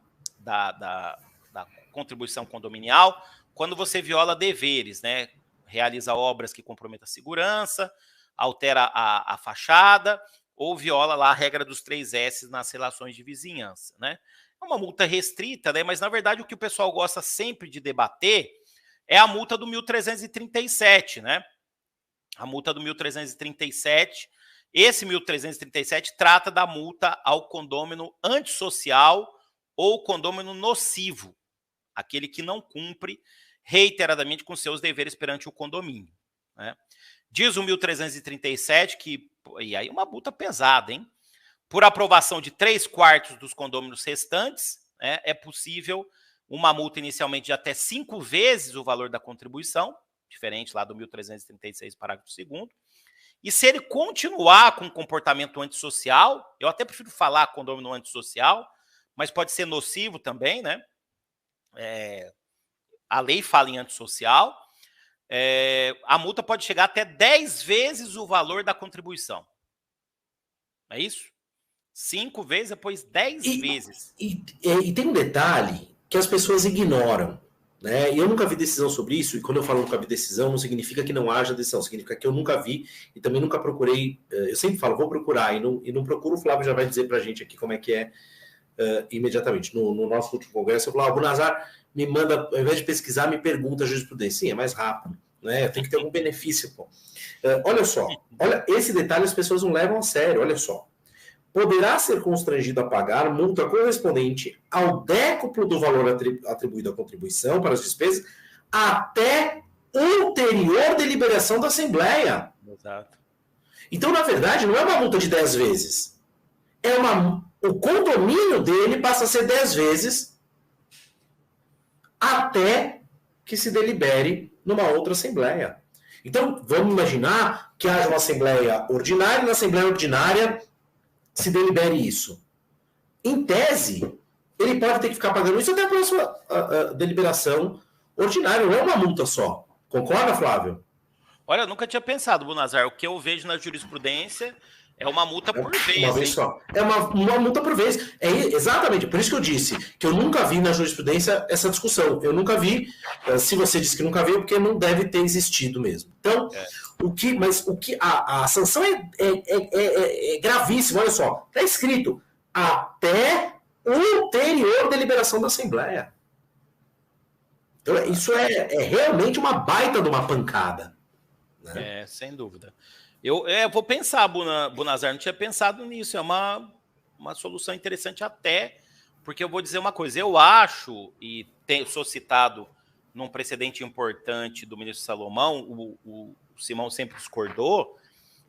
contribuição condominial, quando você viola deveres, né? Realiza obras que comprometam a segurança, altera a fachada, ou viola lá a regra dos 3 S nas relações de vizinhança, né? É uma multa restrita, né? Mas, na verdade, o que o pessoal gosta sempre de debater é a multa do 1337, né? A multa do 1337. Esse 1337 trata da multa ao condômino antissocial ou condômino nocivo, aquele que não cumpre reiteradamente com seus deveres perante o condomínio, né? Diz o 1337 que, e aí uma multa pesada, hein? Por aprovação de 3/4 dos condôminos restantes, né, é possível uma multa inicialmente de até 5 vezes o valor da contribuição, diferente lá do 1336, parágrafo 2º. E se ele continuar com um comportamento antissocial, eu até prefiro falar condômino antissocial, mas pode ser nocivo também, né? A lei fala em antissocial. A multa pode chegar até 10 vezes o valor da contribuição. É isso? 5 vezes, depois 10 vezes. E tem um detalhe que as pessoas ignoram, né? E eu nunca vi decisão sobre isso, e quando eu falo nunca vi decisão, não significa que não haja decisão, significa que eu nunca vi e também nunca procurei. Eu sempre falo, vou procurar, e não procuro, o Flávio já vai dizer pra gente aqui como é que é imediatamente. No nosso último congresso, eu falava, o Bunazar me manda, ao invés de pesquisar, me pergunta a jurisprudência. Sim, é mais rápido, né? Tem que ter algum benefício, pô. Olha só, olha, esse detalhe as pessoas não levam a sério, olha só. Poderá ser constrangido a pagar multa correspondente ao décuplo do valor atribuído à contribuição para as despesas até ulterior deliberação da Assembleia. Exato. Então, na verdade, não é uma multa de 10 vezes. O condomínio dele passa a ser 10 vezes até que se delibere numa outra Assembleia. Então, vamos imaginar que haja uma Assembleia ordinária, e na Assembleia ordinária se delibere isso. Em tese, ele pode ter que ficar pagando isso até a próxima deliberação ordinária, não é uma multa só. Concorda, Flávio? Olha, eu nunca tinha pensado, Bunazar. O que eu vejo na jurisprudência é uma multa por vez. Uma vez só. É uma multa por vez. Exatamente, por isso que eu disse que eu nunca vi na jurisprudência essa discussão. Eu nunca vi. Se você disse que nunca viu, porque não deve ter existido mesmo. Então, a sanção é gravíssima, olha só. Está escrito até ulterior deliberação da Assembleia. Então, isso é realmente uma baita de uma pancada. Né? Sem dúvida. Eu vou pensar, Bunazar, não tinha pensado nisso. É uma solução interessante até, porque eu vou dizer uma coisa. Eu acho, e sou citado num precedente importante do ministro Salomão, o Simão sempre discordou,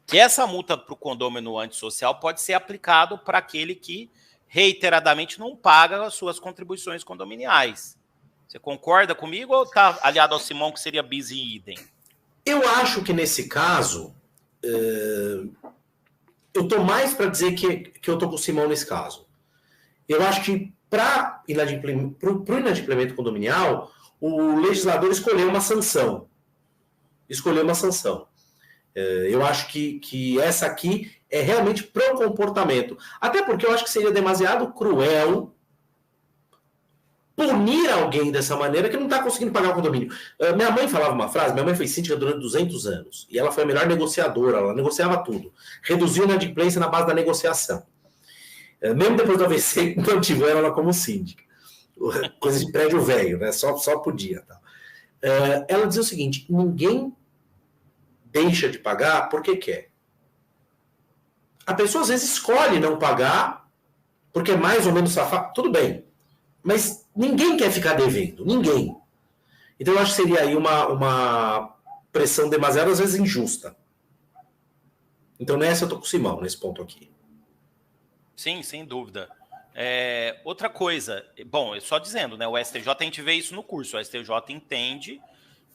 que essa multa para o condômino antissocial pode ser aplicado para aquele que reiteradamente não paga as suas contribuições condominiais. Você concorda comigo ou está aliado ao Simão que seria bis e idem? Eu acho que nesse caso, eu estou mais para dizer que eu estou com o Simão nesse caso. Eu acho que para o inadimplemento condominial, o legislador escolheu uma sanção. Eu acho que essa aqui é realmente pro comportamento. Até porque eu acho que seria demasiado cruel punir alguém dessa maneira que não está conseguindo pagar o condomínio. Minha mãe falava uma frase, minha mãe foi síndica durante 200 anos, e ela foi a melhor negociadora, ela negociava tudo. Reduziu a inadimplência na base da negociação. Mesmo depois do AVC, mantiveram ela como síndica. Coisa de prédio velho, né? Só podia. Tá? Ela dizia o seguinte, ninguém deixa de pagar porque quer. A pessoa às vezes escolhe não pagar porque é mais ou menos safado. Tudo bem. Mas ninguém quer ficar devendo. Ninguém. Então eu acho que seria aí uma pressão demasiado, às vezes, injusta. Então nessa eu tô com o Simão, nesse ponto aqui. Sim, sem dúvida. Outra coisa, bom, só dizendo, né? O STJ, a gente vê isso no curso, o STJ entende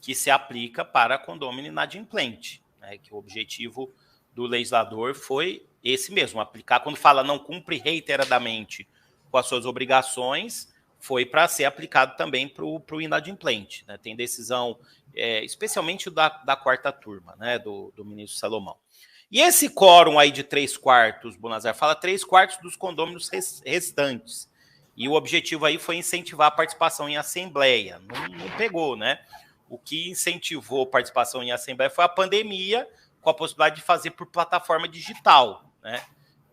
que se aplica para condômino inadimplente, né, que o objetivo do legislador foi esse mesmo, aplicar, quando fala não cumpre reiteradamente com as suas obrigações, foi para ser aplicado também para o inadimplente. Né? Tem decisão, especialmente da quarta turma, né, do ministro Salomão. E esse quórum aí de 3/4, Bunazar, fala 3/4 dos condôminos restantes. E o objetivo aí foi incentivar a participação em assembleia. Não pegou, né? O que incentivou a participação em assembleia foi a pandemia, com a possibilidade de fazer por plataforma digital, né?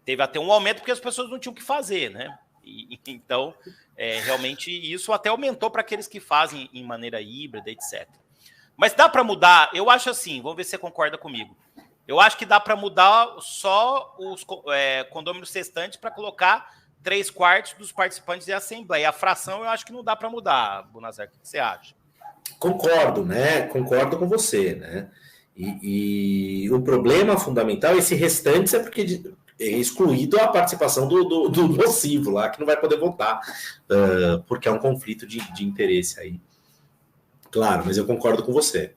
Teve até um aumento porque as pessoas não tinham o que fazer, né? Então, realmente, isso até aumentou para aqueles que fazem em maneira híbrida, etc. Mas dá para mudar? Eu acho assim, vamos ver se você concorda comigo. Eu acho que dá para mudar só os condôminos restantes para colocar 3/4 dos participantes da Assembleia. A fração eu acho que não dá para mudar, Bonazar. O que você acha? Concordo, né? Concordo com você, né? E o problema fundamental, esse restante é porque é excluído a participação do nocivo lá, que não vai poder votar, porque é um conflito de interesse aí. Claro, mas eu concordo com você.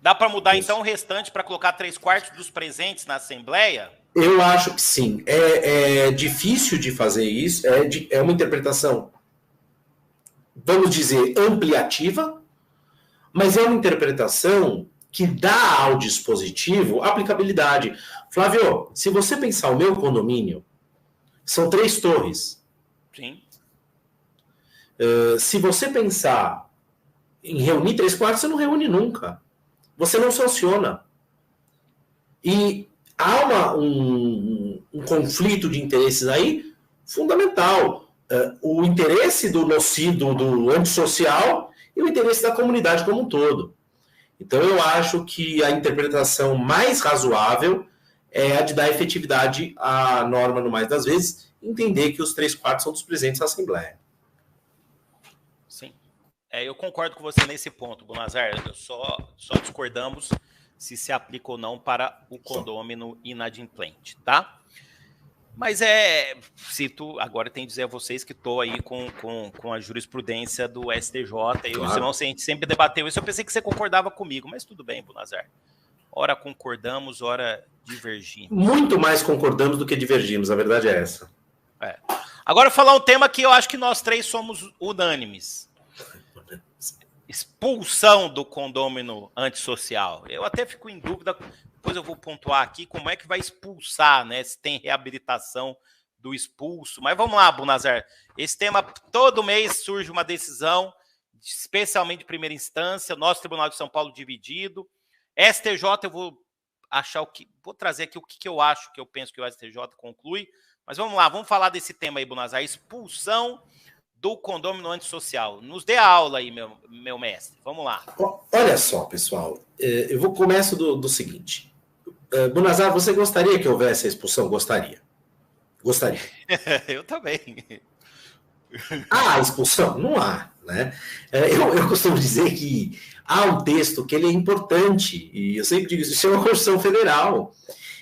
Dá para mudar, então, o restante para colocar 3/4 dos presentes na Assembleia? Eu acho que sim. É difícil de fazer isso, é uma interpretação, vamos dizer, ampliativa, mas é uma interpretação que dá ao dispositivo aplicabilidade. Flávio, se você pensar o meu condomínio, são 3 torres. Sim. Se você pensar em reunir 3/4, você não reúne nunca. Você não sanciona. E há um conflito de interesses aí fundamental. O interesse do nocivo, do antissocial, e o interesse da comunidade como um todo. Então, eu acho que a interpretação mais razoável é a de dar efetividade à norma, no mais das vezes, entender que os 3/4 são dos presentes da Assembleia. Sim. Eu concordo com você nesse ponto, Bonazar. Só discordamos se aplica ou não para o condômino inadimplente, tá? Mas agora tem que dizer a vocês que estou aí com a jurisprudência do STJ, e claro. Senão, a gente sempre debateu isso, eu pensei que você concordava comigo, mas tudo bem, Bonazar. Ora concordamos, ora divergimos. Muito mais concordamos do que divergimos, a verdade é essa. Agora, falar um tema que eu acho que nós 3 somos unânimes. Expulsão do condômino antissocial. Eu até fico em dúvida, depois eu vou pontuar aqui como é que vai expulsar, né? Se tem reabilitação do expulso. Mas vamos lá, Bonazar. Esse tema, todo mês surge uma decisão, especialmente de primeira instância, nosso Tribunal de São Paulo dividido. STJ, eu vou trazer aqui o que eu acho, que eu penso que o STJ conclui. Mas vamos lá, vamos falar desse tema aí, Bonazar. Expulsão do condômino antissocial. Nos dê a aula aí, meu mestre. Vamos lá. Olha só, pessoal. Eu começo do seguinte. Bonazar, você gostaria que houvesse a expulsão? Gostaria. Eu também. Há expulsão? Não há, né? Eu costumo dizer que há um texto que ele é importante, e eu sempre digo isso é uma Constituição Federal.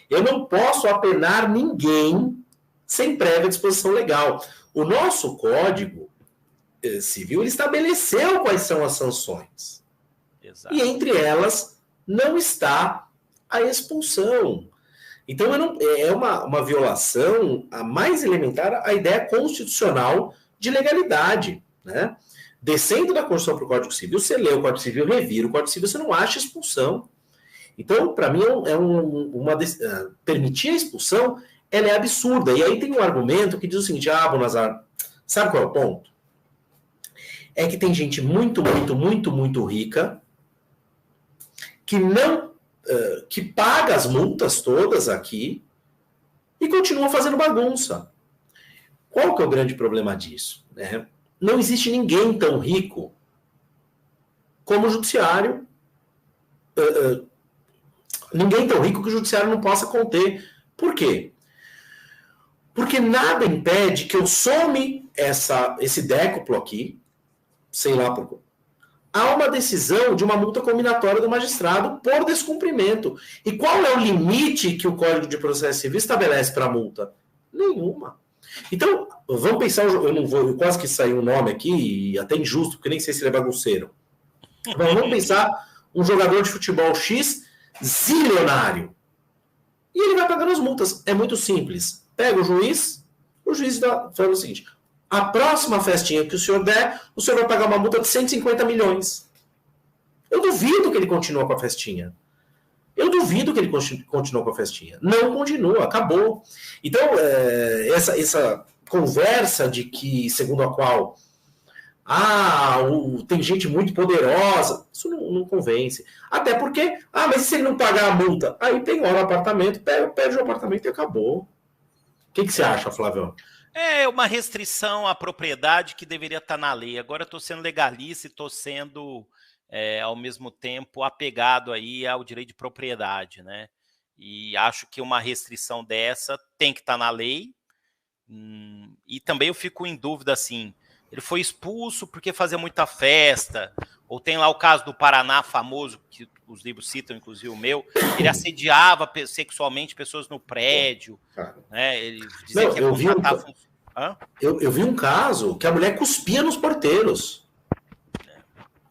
Eu não posso apenar ninguém sem prévia disposição legal. O nosso Código Civil ele estabeleceu quais são as sanções. Exato. E entre elas não está a expulsão. Então é uma violação a mais elementar à ideia constitucional de legalidade, né? Descendo da Constituição para o Código Civil, você lê o Código Civil, revira o Código Civil, você não acha expulsão. Então, para mim, permitir a expulsão, ela é absurda. E aí tem um argumento que diz o seguinte, Bonazar, sabe qual é o ponto? É que tem gente muito, muito, muito, muito rica que paga as multas todas aqui e continua fazendo bagunça. Qual que é o grande problema disso? Não existe ninguém tão rico como o judiciário. Ninguém tão rico que o judiciário não possa conter. Por quê? Porque nada impede que eu some esse décuplo aqui, sei lá por quê. Há uma decisão de uma multa combinatória do magistrado por descumprimento. E qual é o limite que o Código de Processo Civil estabelece para a multa? Nenhuma. Então, vamos pensar, eu quase que saiu um nome aqui, até injusto, porque nem sei se ele é bagunceiro. Mas vamos pensar um jogador de futebol X zilionário. E ele vai pagando as multas. É muito simples. Pega o juiz fala o seguinte, a próxima festinha que o senhor der, o senhor vai pagar uma multa de 150 milhões. Eu duvido que ele continue com a festinha. Não continua, acabou. Então, essa conversa de que, segundo a qual tem gente muito poderosa, isso não convence. Até porque, mas se ele não pagar a multa? Aí penhora o apartamento, perde o apartamento e acabou. O que você acha, Flávio? É uma restrição à propriedade que deveria estar na lei. Agora eu estou sendo legalista e estou sendo ao mesmo tempo apegado aí ao direito de propriedade, né? E acho que uma restrição dessa tem que estar na lei. E também eu fico em dúvida, assim, ele foi expulso porque fazia muita festa, ou tem lá o caso do Paraná famoso, que os livros citam, inclusive o meu, ele assediava sexualmente pessoas no prédio, né? Ele dizia Não, que ia contratar... eu vi um caso que a mulher cuspia nos porteiros.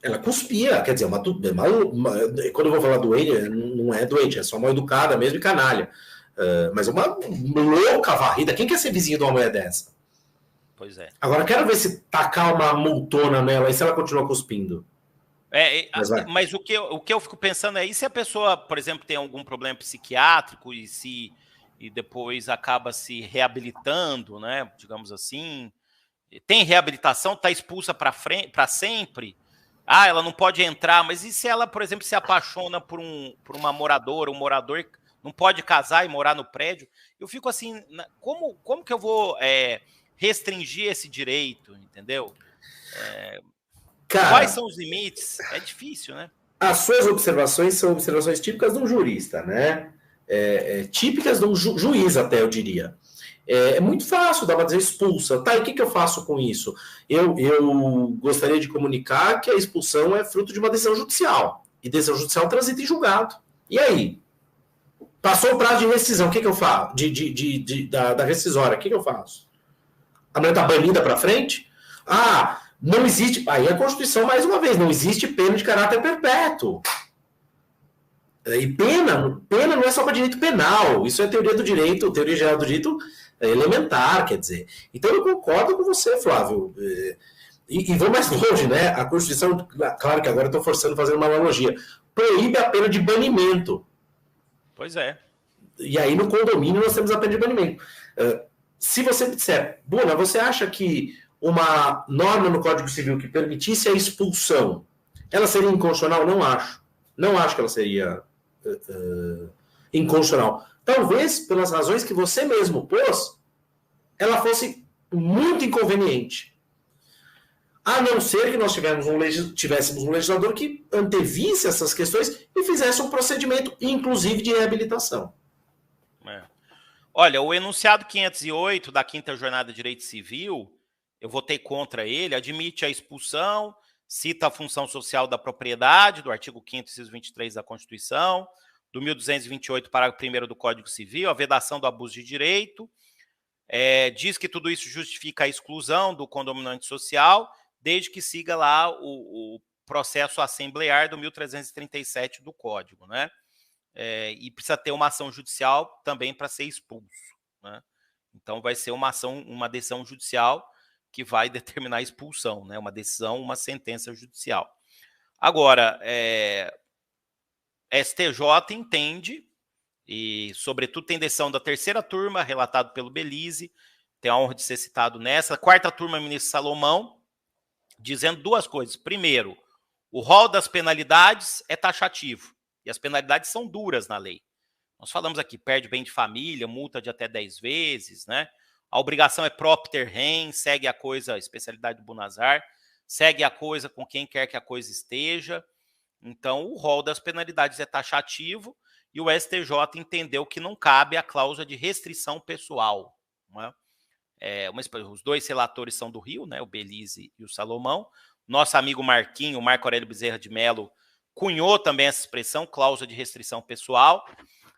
Ela cuspia, quer dizer, quando eu vou falar doente, não é doente, é só mal educada mesmo e canalha. Mas uma louca varrida. Quem quer ser vizinho de uma mulher dessa? Pois é. Agora, quero ver se tacar uma multona nela e se ela continua cuspindo. Mas o que eu fico pensando é, e se a pessoa, por exemplo, tem algum problema psiquiátrico e depois acaba se reabilitando, né? Digamos assim, tem reabilitação, está expulsa para sempre. Ela não pode entrar, mas e se ela, por exemplo, se apaixona por uma moradora, um morador não pode casar e morar no prédio? Eu fico assim, como que eu vou restringir esse direito, entendeu? Cara, quais são os limites? É difícil, né? As suas observações são observações típicas de um jurista, né? Típicas de um juiz, até, eu diria. É muito fácil dar uma dizer expulsa. Tá, e o que eu faço com isso? Eu gostaria de comunicar que a expulsão é fruto de uma decisão judicial. E decisão judicial transita em julgado. E aí? Passou o prazo de rescisão, o que eu faço? Da rescisória, o que eu faço? A mulher está banida para frente? Não existe... Aí a Constituição, mais uma vez, não existe pena de caráter perpétuo. E pena não é só para direito penal. Isso é teoria do direito, teoria geral do direito elementar, quer dizer. Então eu concordo com você, Flávio. E vou mais longe, né? A Constituição, claro que agora eu estou forçando a fazer uma analogia, proíbe a pena de banimento. Pois é. E aí no condomínio nós temos a pena de banimento. Se você me disser, Buna, você acha que uma norma no Código Civil que permitisse a expulsão, ela seria inconstitucional? Não acho. Não acho que ela seria inconstitucional. Talvez, pelas razões que você mesmo pôs, ela fosse muito inconveniente. A não ser que nós tivéssemos um legislador que antevisse essas questões e fizesse um procedimento, inclusive, de reabilitação. Olha, o enunciado 508 da 5ª Jornada de Direito Civil, eu votei contra ele, admite a expulsão, cita a função social da propriedade, do artigo 5º, inciso 23 da Constituição, do 1228, parágrafo 1º do Código Civil, a vedação do abuso de direito, diz que tudo isso justifica a exclusão do condominante social, desde que siga lá o processo assemblear do 1337 do Código, né? E precisa ter uma ação judicial também para ser expulso, né? Então vai ser uma decisão judicial que vai determinar a expulsão, né? Uma decisão, uma sentença judicial. Agora, STJ entende, e sobretudo tem decisão da 3ª turma, relatado pelo Belize, tem a honra de ser citado nessa, a 4ª turma, ministro Salomão, dizendo duas coisas. Primeiro, o rol das penalidades é taxativo, e as penalidades são duras na lei. Nós falamos aqui, perde bem de família, multa de até 10 vezes, né? A obrigação é propter rem, segue a coisa, a especialidade do Bunazar, segue a coisa com quem quer que a coisa esteja. Então, o rol das penalidades é taxativo e o STJ entendeu que não cabe a cláusula de restrição pessoal, né? Os dois relatores são do Rio, né, o Belize e o Salomão. Nosso amigo Marco Aurélio Bezerra de Mello, cunhou também essa expressão, cláusula de restrição pessoal,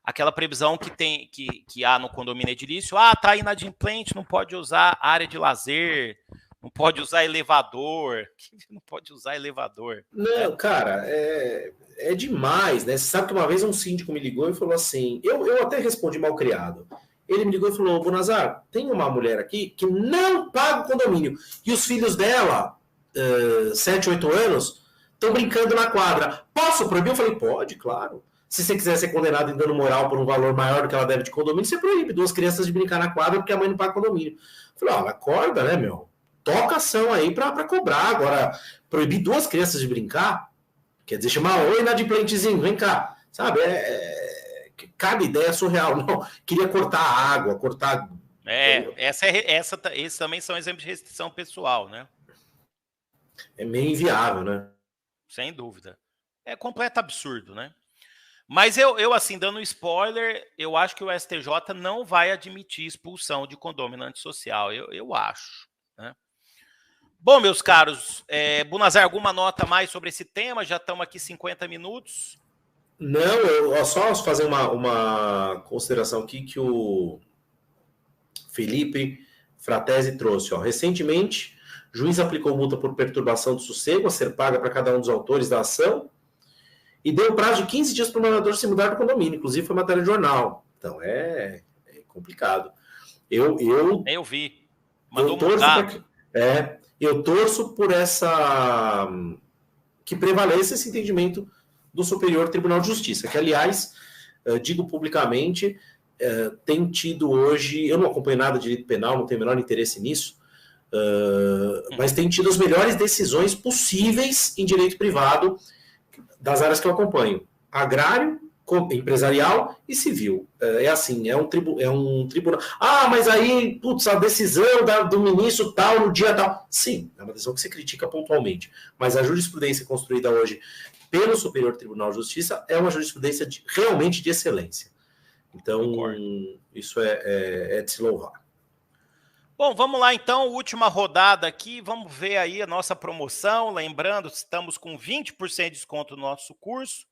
aquela previsão que há no condomínio edilício, tá inadimplente, não pode usar área de lazer, não pode usar elevador. Não pode usar elevador. Não, cara, é demais, né? Você sabe que uma vez um síndico me ligou e falou assim, eu até respondi mal criado. Ele me ligou e falou, Bunazar, tem uma mulher aqui que não paga o condomínio. E os filhos dela, 7, 8 anos, estão brincando na quadra. Posso proibir? Eu falei, pode, claro. Se você quiser ser condenado em dano moral por um valor maior do que ela deve de condomínio, você proíbe 2 crianças de brincar na quadra porque a mãe não paga condomínio. Eu falei, acorda, né, meu? Toca ação aí para cobrar. Agora, proibir 2 crianças de brincar, quer dizer, chamar, oi, inadimplentezinho, vem cá. Sabe, cada ideia surreal. Não, queria cortar a água, cortar... Esses também são exemplos de restrição pessoal, né? É meio inviável, né? sem dúvida. É completo absurdo, né? Mas eu, assim, dando spoiler, eu acho que o STJ não vai admitir expulsão de condômino antissocial. Eu acho, né? Bom, meus caros, Bunazar, alguma nota mais sobre esse tema? Já estamos aqui 50 minutos. Não, eu só fazer uma consideração aqui que o Felipe Fratesi trouxe. Recentemente, juiz aplicou multa por perturbação do sossego a ser paga para cada um dos autores da ação e deu prazo de 15 dias para o morador se mudar do condomínio. Inclusive, foi matéria de jornal. Então, é complicado. Eu vi. Mandou eu torço por essa... que prevaleça esse entendimento do Superior Tribunal de Justiça, que, aliás, digo publicamente, tem tido hoje... Eu não acompanho nada de direito penal, não tenho o menor interesse nisso, mas tem tido as melhores decisões possíveis em direito privado das áreas que eu acompanho. Agrário, empresarial e civil. É assim, é um tribunal... mas aí, a decisão do ministro tal, no dia tal... Sim, é uma decisão que se critica pontualmente, mas a jurisprudência construída hoje pelo Superior Tribunal de Justiça é uma jurisprudência realmente de excelência. Então, isso é de se louvar. Bom, vamos lá então, última rodada aqui, vamos ver aí a nossa promoção. Lembrando, estamos com 20% de desconto no nosso curso,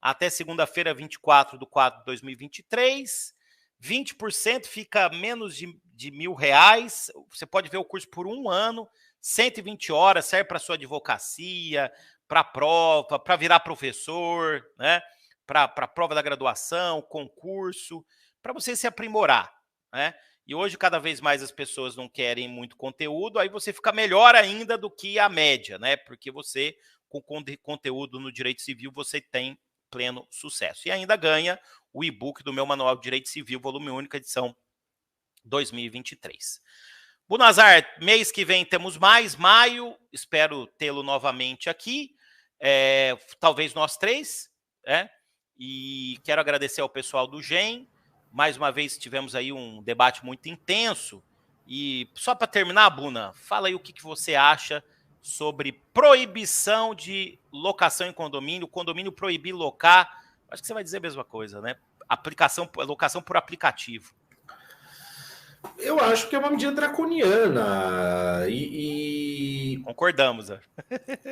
até segunda-feira, 24/4/2023. 20% fica menos de R$1.000. Você pode ver o curso por 1 ano, 120 horas, serve para sua advocacia, para prova, para virar professor, né? Para a prova da graduação, concurso, para você se aprimorar, né? E hoje, cada vez mais as pessoas não querem muito conteúdo, aí você fica melhor ainda do que a média, né? Porque você, com conteúdo no direito civil, você tem pleno sucesso. E ainda ganha o e-book do meu Manual de Direito Civil, volume único, edição 2023. Bunazar, mês que vem temos mais, maio, espero tê-lo novamente aqui, talvez nós 3, né? E quero agradecer ao pessoal do GEM. Mais uma vez tivemos aí um debate muito intenso. E só para terminar, Buna, fala aí o que você acha sobre proibição de locação em condomínio, o condomínio proibir locar. Acho que você vai dizer a mesma coisa, né? Locação por aplicativo. Eu acho que é uma medida draconiana. Concordamos, né?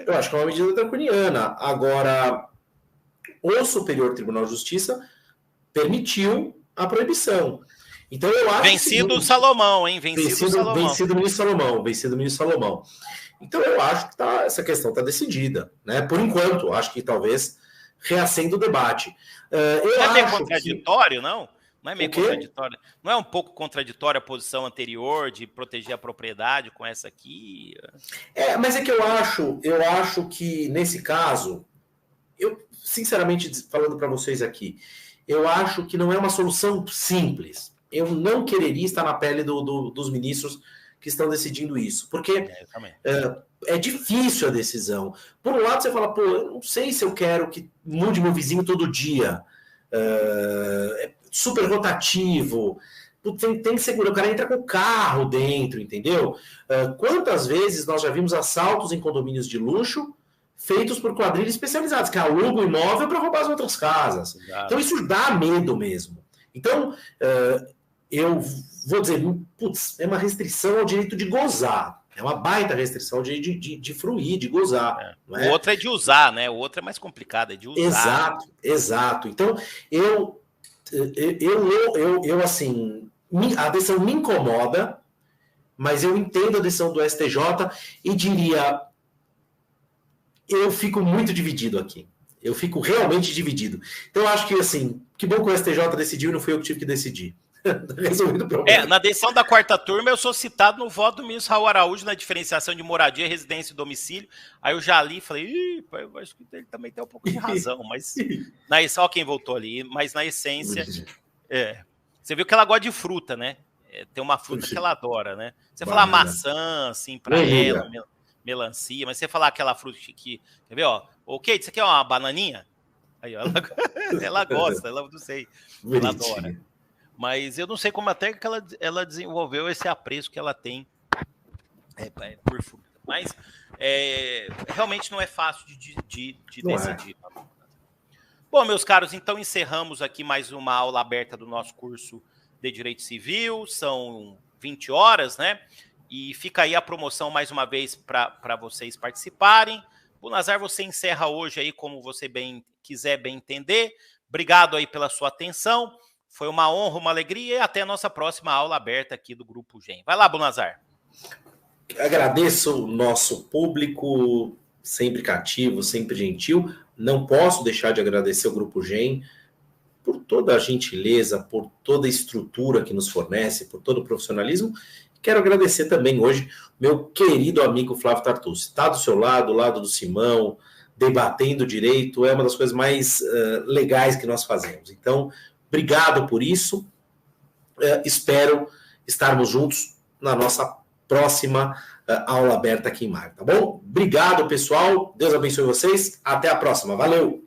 Eu acho que é uma medida draconiana. Agora, o Superior Tribunal de Justiça permitiu a proibição. Então, eu acho vencido o Salomão, hein? Vencido o ministro Salomão. Então, eu acho que essa questão está decidida, né? Por enquanto, acho que talvez reacenda o debate. Não é meio contraditório, não? Não é meio contraditório? Não é um pouco contraditória a posição anterior de proteger a propriedade com essa aqui? Mas é que eu acho que, nesse caso, eu, sinceramente, falando para vocês aqui, eu acho que não é uma solução simples. Eu não quereria estar na pele dos ministros que estão decidindo isso, porque é difícil a decisão. Por um lado, você fala, eu não sei se eu quero que mude meu vizinho todo dia. É super rotativo. Tem segurança, o cara entra com o carro dentro, entendeu? Quantas vezes nós já vimos assaltos em condomínios de luxo feitos por quadrilhas especializadas, que alugam o imóvel para roubar as outras casas. Exato. Então, isso dá medo mesmo. Então, eu vou dizer, é uma restrição ao direito de gozar. É uma baita restrição ao direito de fruir, de gozar. Não é? O outro é de usar, né? O outro é mais complicado, é de usar. Exato. Então, assim, a decisão me incomoda, mas eu entendo a decisão do STJ e diria... Eu fico muito dividido aqui. Eu fico realmente dividido. Então, eu acho que, assim, que bom que o STJ decidiu e não fui eu que tive que decidir. Resolvido o problema. Na decisão da 4ª turma, eu sou citado no voto do ministro Raul Araújo na diferenciação de moradia, residência e domicílio. Aí eu já li e falei, eu acho que ele também tem um pouco de razão, mas só quem votou ali, mas na essência, você viu que ela gosta de fruta, né? Tem uma fruta que ela adora, né? Você fala maçã, assim, pra ela, melancia, mas você falar aquela fruta que quer ver, Kate, isso aqui é uma bananinha? Aí, ela gosta, ela não sei, ela adora. Mas eu não sei como até que ela desenvolveu esse apreço que ela tem por fruta. Mas realmente não é fácil de Não decidir. Bom, meus caros, então encerramos aqui mais uma aula aberta do nosso curso de Direito Civil. São 20 horas, né? E fica aí a promoção mais uma vez para vocês participarem. Bunazar, você encerra hoje aí como você bem quiser, bem entender. Obrigado aí pela sua atenção. Foi uma honra, uma alegria e até a nossa próxima aula aberta aqui do Grupo GEM. Vai lá, Bunazar. Agradeço o nosso público, sempre cativo, sempre gentil. Não posso deixar de agradecer o Grupo GEM por toda a gentileza, por toda a estrutura que nos fornece, por todo o profissionalismo. Quero agradecer também hoje meu querido amigo Flávio Tartucci. Está do seu lado, do lado do Simão, debatendo direito, é uma das coisas mais legais que nós fazemos. Então, obrigado por isso. Espero estarmos juntos na nossa próxima aula aberta aqui em maio, tá bom? Obrigado, pessoal. Deus abençoe vocês. Até a próxima. Valeu!